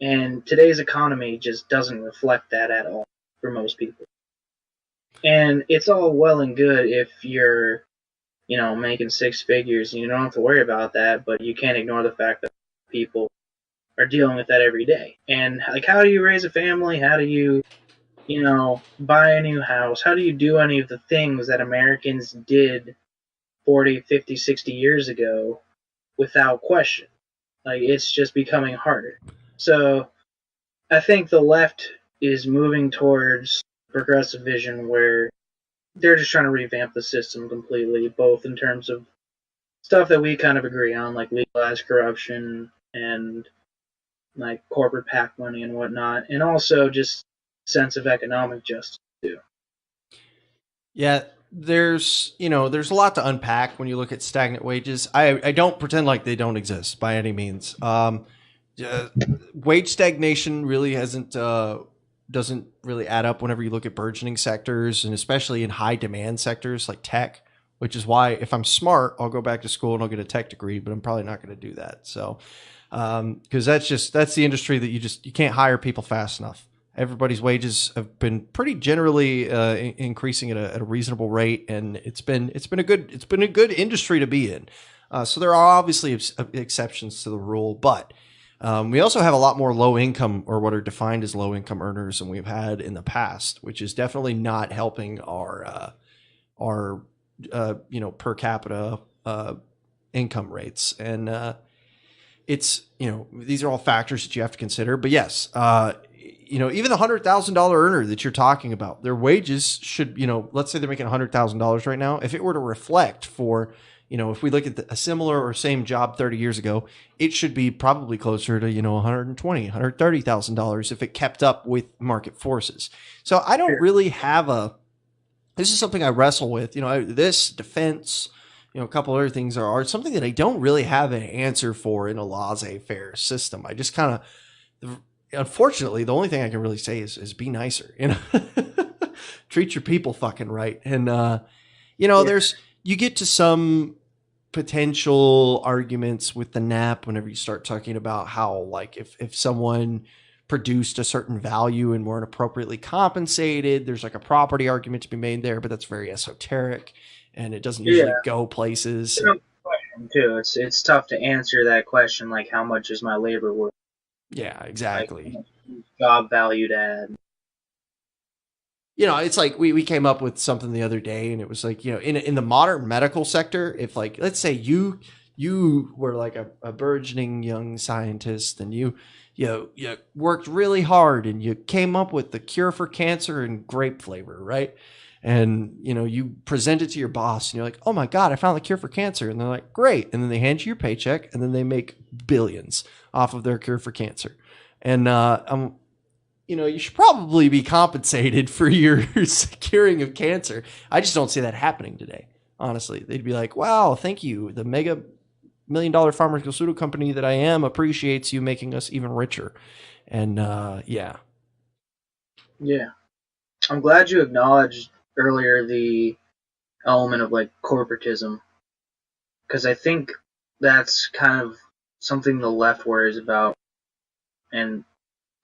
And today's economy just doesn't reflect that at all for most people. And it's all well and good if you're, you know, making six figures and you don't have to worry about that, but you can't ignore the fact that people are dealing with that every day. And like, how do you raise a family? How do you, you know, buy a new house? How do you do any of the things that Americans did 40, 50, 60 years ago without question? Like, it's just becoming harder. So I think the left is moving towards progressive vision where they're just trying to revamp the system completely, both in terms of stuff that we kind of agree on, like legalized corruption and like corporate PAC money and whatnot, and also just sense of economic justice too. Yeah, there's a lot to unpack when you look at stagnant wages. I don't pretend like they don't exist by any means. Uh, Wage stagnation really hasn't doesn't really add up whenever you look at burgeoning sectors, and especially in high demand sectors like tech. Which is why, if I'm smart, I'll go back to school and I'll get a tech degree. But I'm probably not going to do that. So, because that's the industry that you can't hire people fast enough. Everybody's wages have been pretty generally increasing at a reasonable rate, and it's been a good industry to be in. So there are obviously exceptions to the rule, but we also have a lot more low income, or what are defined as low income earners, than we've had in the past, which is definitely not helping our per capita income rates. And it's, these are all factors that you have to consider. But yes, even the $100,000 earner that you're talking about, their wages should, let's say they're making $100,000 right now. If it were to reflect for, if we look at a similar or same job 30 years ago, it should be probably closer to, $120,000, $130,000 if it kept up with market forces. So I don't really have this is something I wrestle with, this defense, a couple other things are something that I don't really have an answer for in a laissez-faire system. I just kind of, unfortunately, the only thing I can really say is be nicer, treat your people fucking right. And, you get to some potential arguments with the NAP whenever you start talking about how, like, if someone produced a certain value and weren't appropriately compensated, there's like a property argument to be made there, but that's very esoteric and it doesn't usually go places. Too. It's tough to answer that question, like how much is my labor worth? Yeah, exactly. Like, job valued at. It's like we came up with something the other day, and it was like, in the modern medical sector, if, like, let's say you were like a burgeoning young scientist, and you worked really hard and you came up with the cure for cancer in grape flavor, right? And, you present it to your boss and you're like, oh my God, I found the cure for cancer. And they're like, great. And then they hand you your paycheck and then they make billions off of their cure for cancer. And, you should probably be compensated for your curing of cancer. I just don't see that happening today. Honestly, they'd be like, wow, thank you. The mega $1 million pharmaceutical company that I am appreciates you making us even richer. And yeah. I'm glad you acknowledged earlier the element of like corporatism, because I think that's kind of something the left worries about, and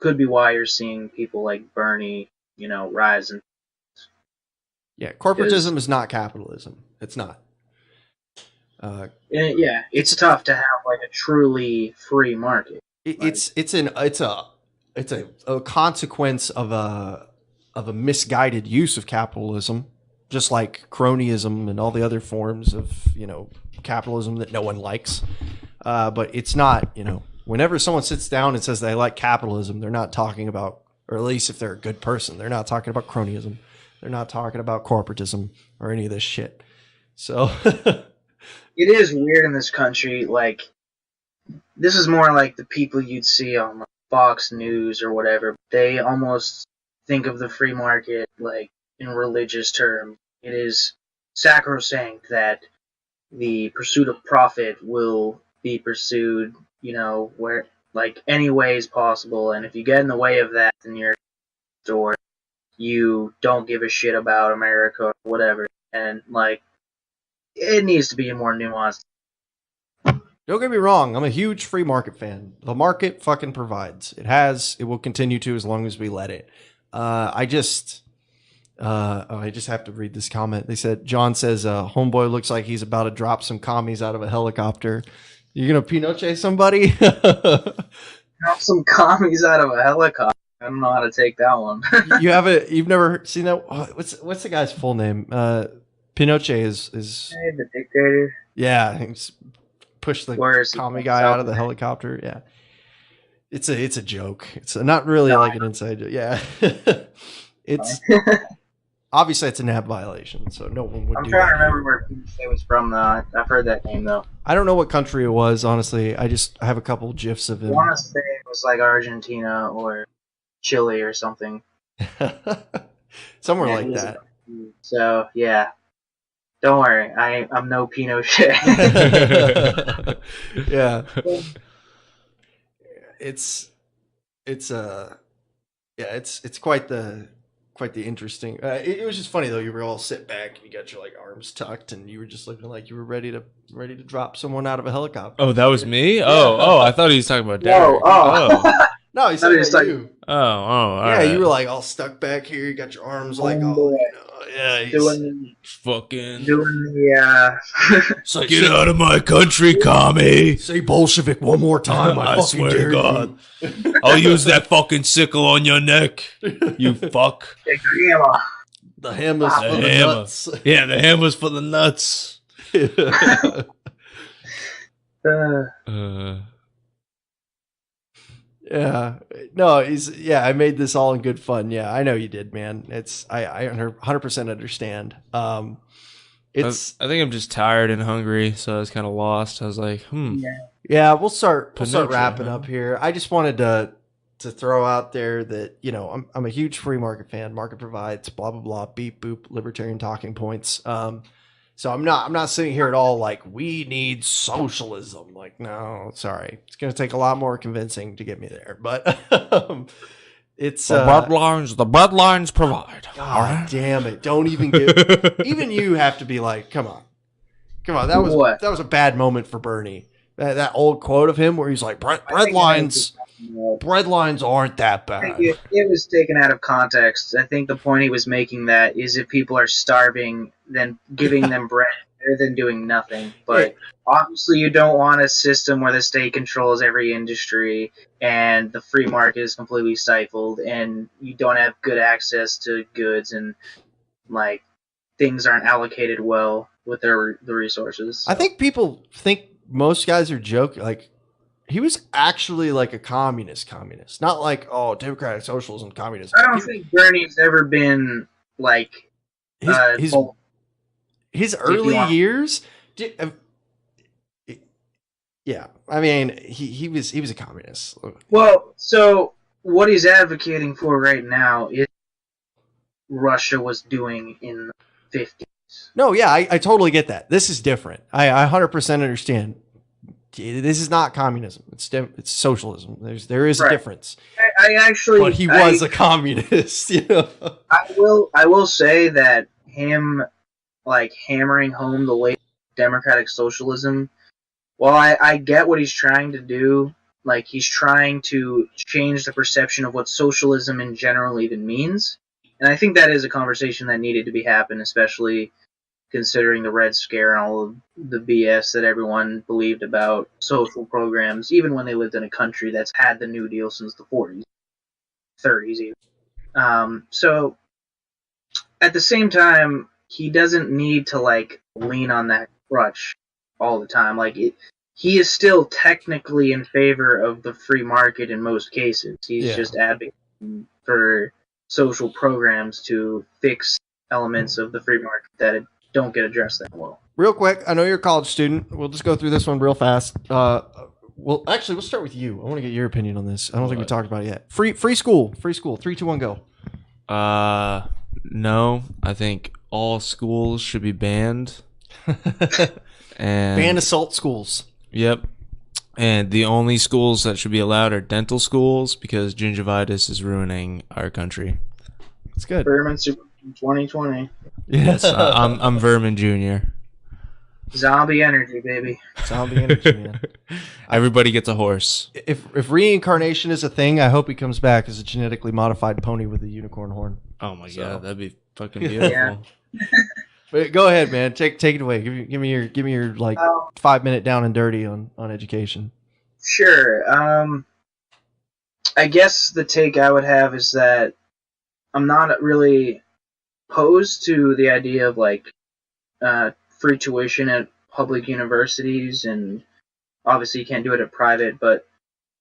could be why you're seeing people like Bernie, rise. And yeah, corporatism is not capitalism. It's not. It's tough to have like a truly free market. It's a consequence of a misguided use of capitalism, just like cronyism and all the other forms of capitalism that no one likes. But it's not. Whenever someone sits down and says they like capitalism, they're not talking about, or at least if they're a good person, they're not talking about cronyism. They're not talking about corporatism or any of this shit. So. It is weird in this country, like, this is more like the people you'd see on like, Fox News or whatever. They almost think of the free market, like, in religious terms. It is sacrosanct that the pursuit of profit will be pursued, where, like, any ways possible, and if you get in the way of that, then you're or you don't give a shit about America or whatever, and, like, it needs to be more nuanced. Don't get me wrong. I'm a huge free market fan. The market fucking provides. It will continue to as long as we let it. I just have to read this comment. They said, John says, homeboy looks like he's about to drop some commies out of a helicopter. You gonna Pinochet somebody? Drop some commies out of a helicopter. I don't know how to take that one. You've never seen that? What's the guy's full name? Pinochet is the dictator. Yeah, he's pushed the commie guy out of the helicopter. Yeah, it's a joke. It's not really like an inside joke. Yeah, it's obviously it's a NAP violation, so no one would. I'm trying to remember where Pinochet was from. Though I've heard that name though. I don't know what country it was. Honestly, I have a couple gifs of him. I want to say it was like Argentina or Chile or something. Somewhere like that. So yeah, don't worry, I'm no Pinochet. Yeah, it's it's yeah, it's quite the interesting. It was just funny though. You were all sit back and you got your like arms tucked, and you were just looking like you were ready to drop someone out of a helicopter. Oh, that was me. Oh, I thought he was talking about No, Derek. oh. No, he said I was that like- you. Oh, all Yeah, right. you were like all stuck back here. You got your arms like all, boy. yeah. He's, doing fucking the say, get out of my country, commie. say Bolshevik one more time. I fucking swear to dare God. you. I'll use that fucking sickle on your neck, you fuck. take your hammer. The hammer's Wow. for The the hammer. nuts. Yeah, the hammer's for the nuts. Yeah, no, I made this all in good fun. Yeah, I know you did, man. I 100% understand. It's I think I'm just tired and hungry, so I was kind of lost. I was like, yeah, we'll start Pinocchio, wrapping huh? up here. I just wanted to throw out there that, you know, I'm a huge free market fan. Market provides blah blah blah, beep boop, libertarian talking points. So I'm not sitting here at all like we need socialism. Like, no, sorry, it's gonna take a lot more convincing to get me there. But it's the bloodlines provide. God damn it! Don't even give. Even you have to be like, come on. That was What? that was a bad moment for Bernie. That old quote of him where he's like, bread lines aren't that I think bad. it was taken out of context. I think the point he was making that is if people are starving, then giving them bread better than doing nothing. But obviously, you don't want a system where the state controls every industry and the free market is completely stifled, and you don't have good access to goods, and like things aren't allocated well with the resources. I think people think most guys are joking. Like, he was actually like a communist, not like, oh, democratic socialism, communism. I don't think Bernie's ever been like His bold. his you early want- years. Yeah, I mean, he was a communist. Well, so what he's advocating for right now is Russia was doing in the 50s. No, yeah, I totally get that. This is different. I 100% understand. This is not communism. It's socialism. There is a Right. difference. I actually, But he was a communist, you know. I will say that him like hammering home the way democratic socialism. While I get what he's trying to do, like he's trying to change the perception of what socialism in general even means, and I think that is a conversation that needed to be happened, especially considering the Red Scare and all of the BS that everyone believed about social programs, even when they lived in a country that's had the New Deal since the 40s, 30s even. So at the same time, he doesn't need to like lean on that crutch all the time. He is still technically in favor of the free market in most cases. He's just advocating for social programs to fix elements of the free market that don't get addressed that well. Real quick, I know you're a college student. We'll just go through this one real fast. Well, actually, we'll start with you. I want to get your opinion on this. I don't think we talked about it yet. Free school. 3, 2, 1, go. No, I think all schools should be banned. And Ban assault schools. Yep. And the only schools that should be allowed are dental schools because gingivitis is ruining our country. That's good. Berman Super 2020. Yes, I'm Vermin Jr. Zombie energy, baby. Zombie energy, man. Everybody gets a horse. If reincarnation is a thing, I hope he comes back as a genetically modified pony with a unicorn horn. Oh my So- god, that'd be fucking beautiful. Yeah. But go ahead, man. Take it away. Give me your like 5-minute down and dirty on education. Sure. I guess the take I would have is that I'm not really opposed to the idea of like free tuition at public universities, and obviously you can't do it at private, but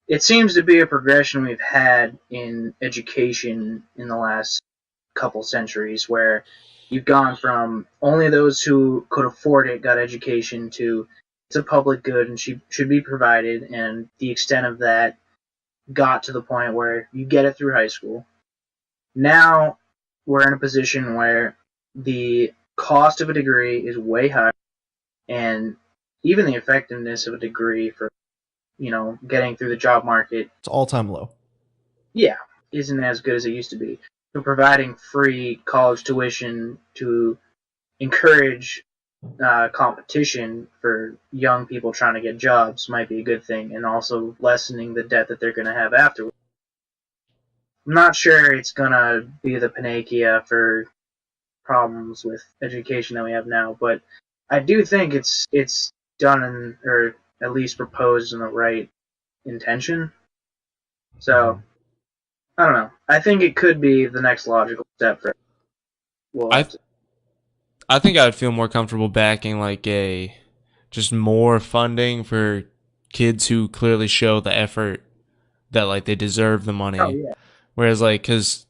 it seems to be a progression we've had in education in the last couple centuries where you've gone from only those who could afford it got education to it's a public good and should be provided, and the extent of that got to the point where you get it through high school. Now we're in a position where the cost of a degree is way higher, and even the effectiveness of a degree for, getting through the job market, It's all-time low. yeah, isn't as good as it used to be. So providing free college tuition to encourage competition for young people trying to get jobs might be a good thing, and also lessening the debt that they're going to have afterwards. I'm not sure it's going to be the panacea for problems with education that we have now, but I do think it's done or at least proposed in the right intention. So I don't know. I think it could be the next logical step for. Well, I think I would feel more comfortable backing like just more funding for kids who clearly show the effort that like they deserve the money. oh yeah, Whereas like, cause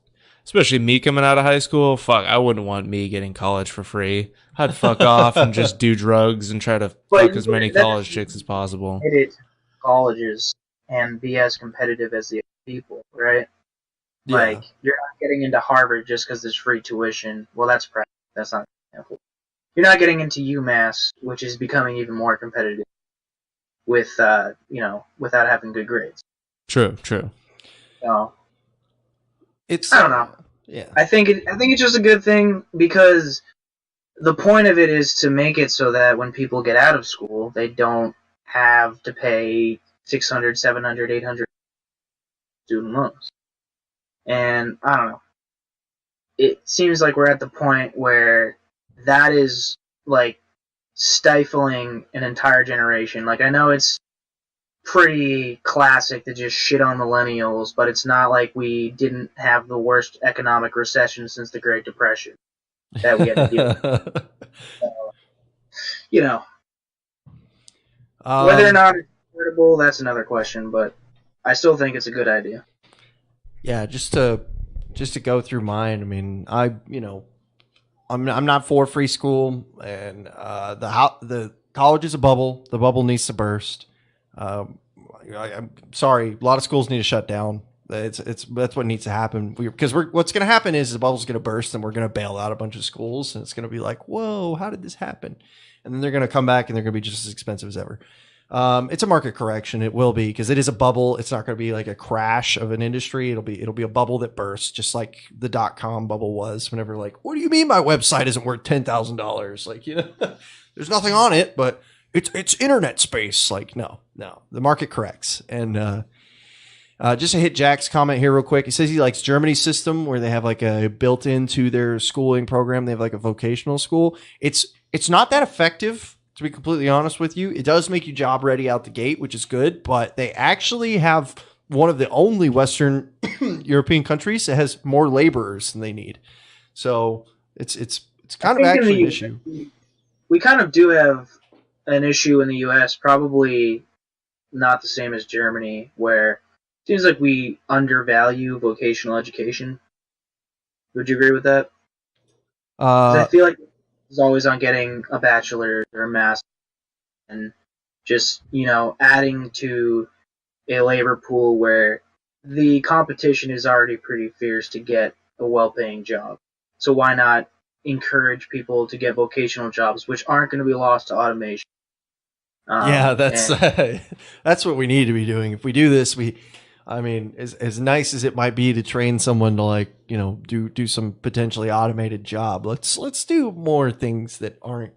especially me coming out of high school, fuck, I wouldn't want me getting college for free. I'd fuck off and just do drugs and try to fuck as many college chicks as possible. it colleges and be as competitive as the other people, right? Yeah. Like you're not getting into Harvard just because there's free tuition. Well, that's that's not an example. You're not getting into UMass, which is becoming even more competitive with without having good grades. True. So It's I don't know. Yeah. I think it's just a good thing because the point of it is to make it so that when people get out of school, they don't have to pay 600, 700, 800 student loans. And I don't know. It seems like we're at the point where that is like stifling an entire generation. Like I know it's pretty classic to just shit on millennials, but it's not like we didn't have the worst economic recession since the Great Depression that we had to deal with. So, whether or not it's affordable, that's another question, but I still think it's a good idea. Yeah, just to go through mine. I mean, I'm not for free school, and the college is a bubble. The bubble needs to burst. I'm sorry, a lot of schools need to shut down. That's what needs to happen because what's going to happen is the bubble's going to burst and we're going to bail out a bunch of schools and it's going to be like, whoa, how did this happen? And then they're going to come back and they're going to be just as expensive as ever. It's a market correction. It will be because it is a bubble. It's not going to be like a crash of an industry. It'll be a bubble that bursts, just like the .com bubble was. Whenever like, what do you mean my website isn't worth $10,000? Like, there's nothing on it, but it's internet space. Like, no, the market corrects. And just to hit Jack's comment here real quick, he says he likes Germany's system where they have like a built into their schooling program. They have like a vocational school. It's not that effective. To be completely honest with you, it does make you job ready out the gate, which is good, but they actually have one of the only Western European countries that has more laborers than they need. So it's kind of actually an issue. We kind of do have an issue in the U.S., probably not the same as Germany, where it seems like we undervalue vocational education. Would you agree with that? 'Cause I feel like is always on getting a bachelor or a master and just, adding to a labor pool where the competition is already pretty fierce to get a well-paying job. So why not encourage people to get vocational jobs, which aren't going to be lost to automation? Yeah, that's what we need to be doing. If we do this, as nice as it might be to train someone to do some potentially automated job, let's do more things that aren't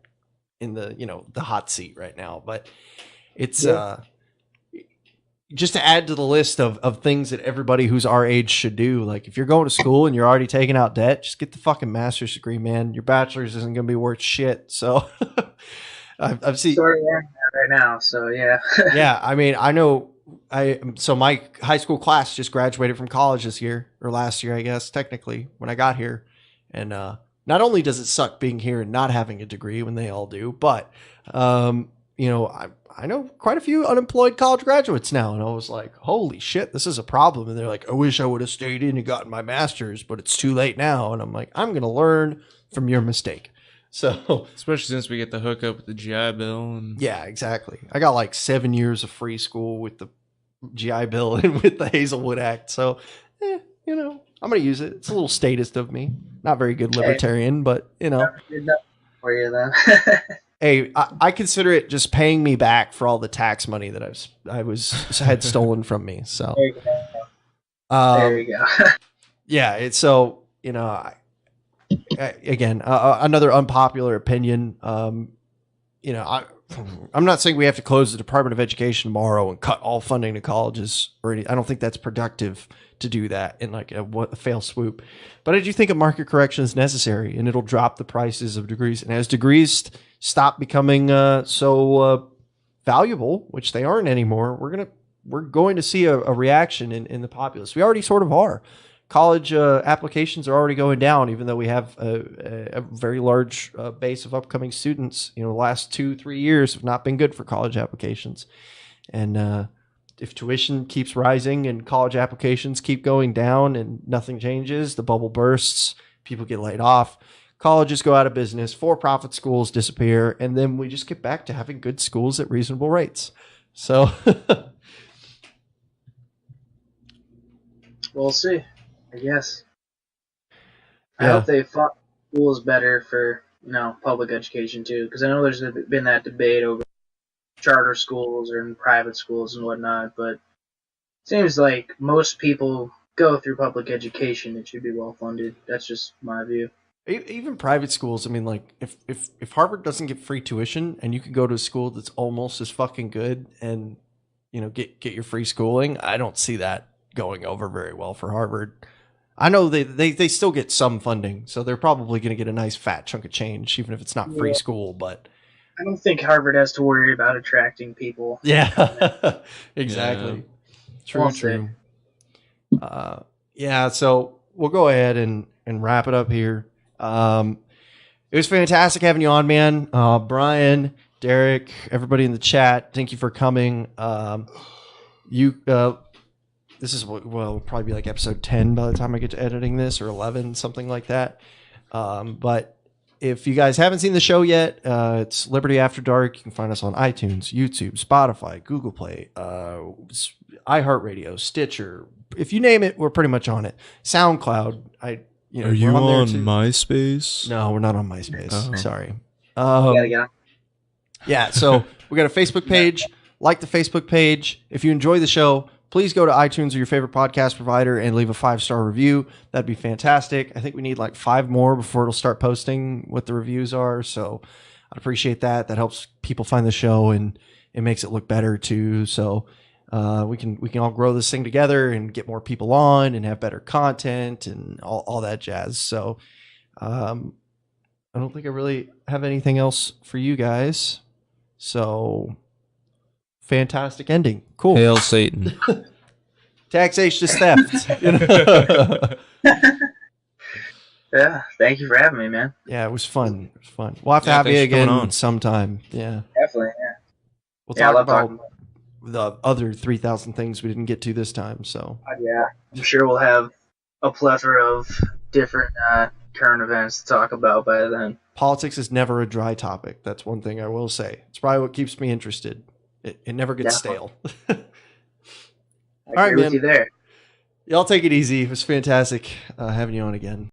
in the hot seat right now. But it's just to add to the list of things that everybody who's our age should do. Like if you're going to school and you're already taking out debt, just get the fucking master's degree, man. Your bachelor's isn't going to be worth shit. So I've seen right now. So yeah. Yeah, I know. So my high school class just graduated from college this year or last year, I guess, technically when I got here. And not only does it suck being here and not having a degree when they all do, but I know quite a few unemployed college graduates now. And I was like, holy shit, this is a problem. And they're like, I wish I would have stayed in and gotten my master's, but it's too late now. And I'm like, I'm going to learn from your mistake. So, especially since we get the hookup with the GI Bill. Yeah, exactly. I got like 7 years of free school with the GI Bill and with the Hazelwood Act. So, I'm going to use it. It's a little statist of me. Not very good libertarian, but you know. Good enough for you then. Hey, I consider it just paying me back for all the tax money that had stolen from me. So There you go. There you go. yeah, it's so, you know, again, another unpopular opinion. You know, I'm not saying we have to close the Department of Education tomorrow and cut all funding to colleges or any. I don't think that's productive to do that in like a fail swoop. But I do think a market correction is necessary, and it'll drop the prices of degrees. And as degrees stop becoming so valuable, which they aren't anymore, we're going to see a reaction in the populace. We already sort of are. College applications are already going down, even though we have a very large base of upcoming students. You know, the last 2-3 years have not been good for college applications. And if tuition keeps rising and college applications keep going down and nothing changes, the bubble bursts, people get laid off, colleges go out of business, for-profit schools disappear, and then we just get back to having good schools at reasonable rates. So We'll see, I guess. I Yeah. hope they fought schools better for, you know, public education too, because I know there's been that debate over charter schools or private schools and whatnot, but it seems like most people go through public education. It should be well funded. That's just my view. even private schools, I mean, like if Harvard doesn't get free tuition and you can go to a school that's almost as fucking good and, you know, get your free schooling, I don't see that going over very well for Harvard. I know they still get some funding, so they're probably going to get a nice fat chunk of change, even if it's not free school, but I don't think Harvard has to worry about attracting people. yeah, exactly. Well True. Yeah, so we'll go ahead and wrap it up here. It was fantastic having you on, man. Brian, Derek, everybody in the chat, thank you for coming. This is, well, probably be like episode 10 by the time I get to editing this, or 11, something like that. But if you guys haven't seen the show yet, it's Liberty After Dark. You can find us on iTunes, YouTube, Spotify, Google Play, iHeartRadio, Stitcher. If you name it, we're pretty much on it. SoundCloud. Are we're you there on too. MySpace? No, we're not on MySpace. Oh. Sorry. You gotta get on. Yeah, so we got a Facebook page. Like the Facebook page. If you enjoy the show, please go to iTunes or your favorite podcast provider and leave a 5-star review. That'd be fantastic. I think we need like 5 more before it'll start posting what the reviews are. So I'd appreciate that. That helps people find the show and it makes it look better too. So we can all grow this thing together and get more people on and have better content and all that jazz. So I don't think I really have anything else for you guys. So fantastic ending. Cool. Hail Satan. Taxation is theft. You know? Yeah, thank you for having me, man. Yeah, it was fun. It was fun. We'll have to Yeah, have you thanks for coming again on. sometime. Yeah. Definitely, yeah. We'll Yeah, I talk love talking about the other 3,000 things we didn't get to this time. So Yeah, I'm sure we'll have a plethora of different current events to talk about by then. politics is never a dry topic. That's one thing I will say. It's probably what keeps me interested. It never gets stale. I right, agree with man. you there. Y'all take it easy. It was fantastic having you on again.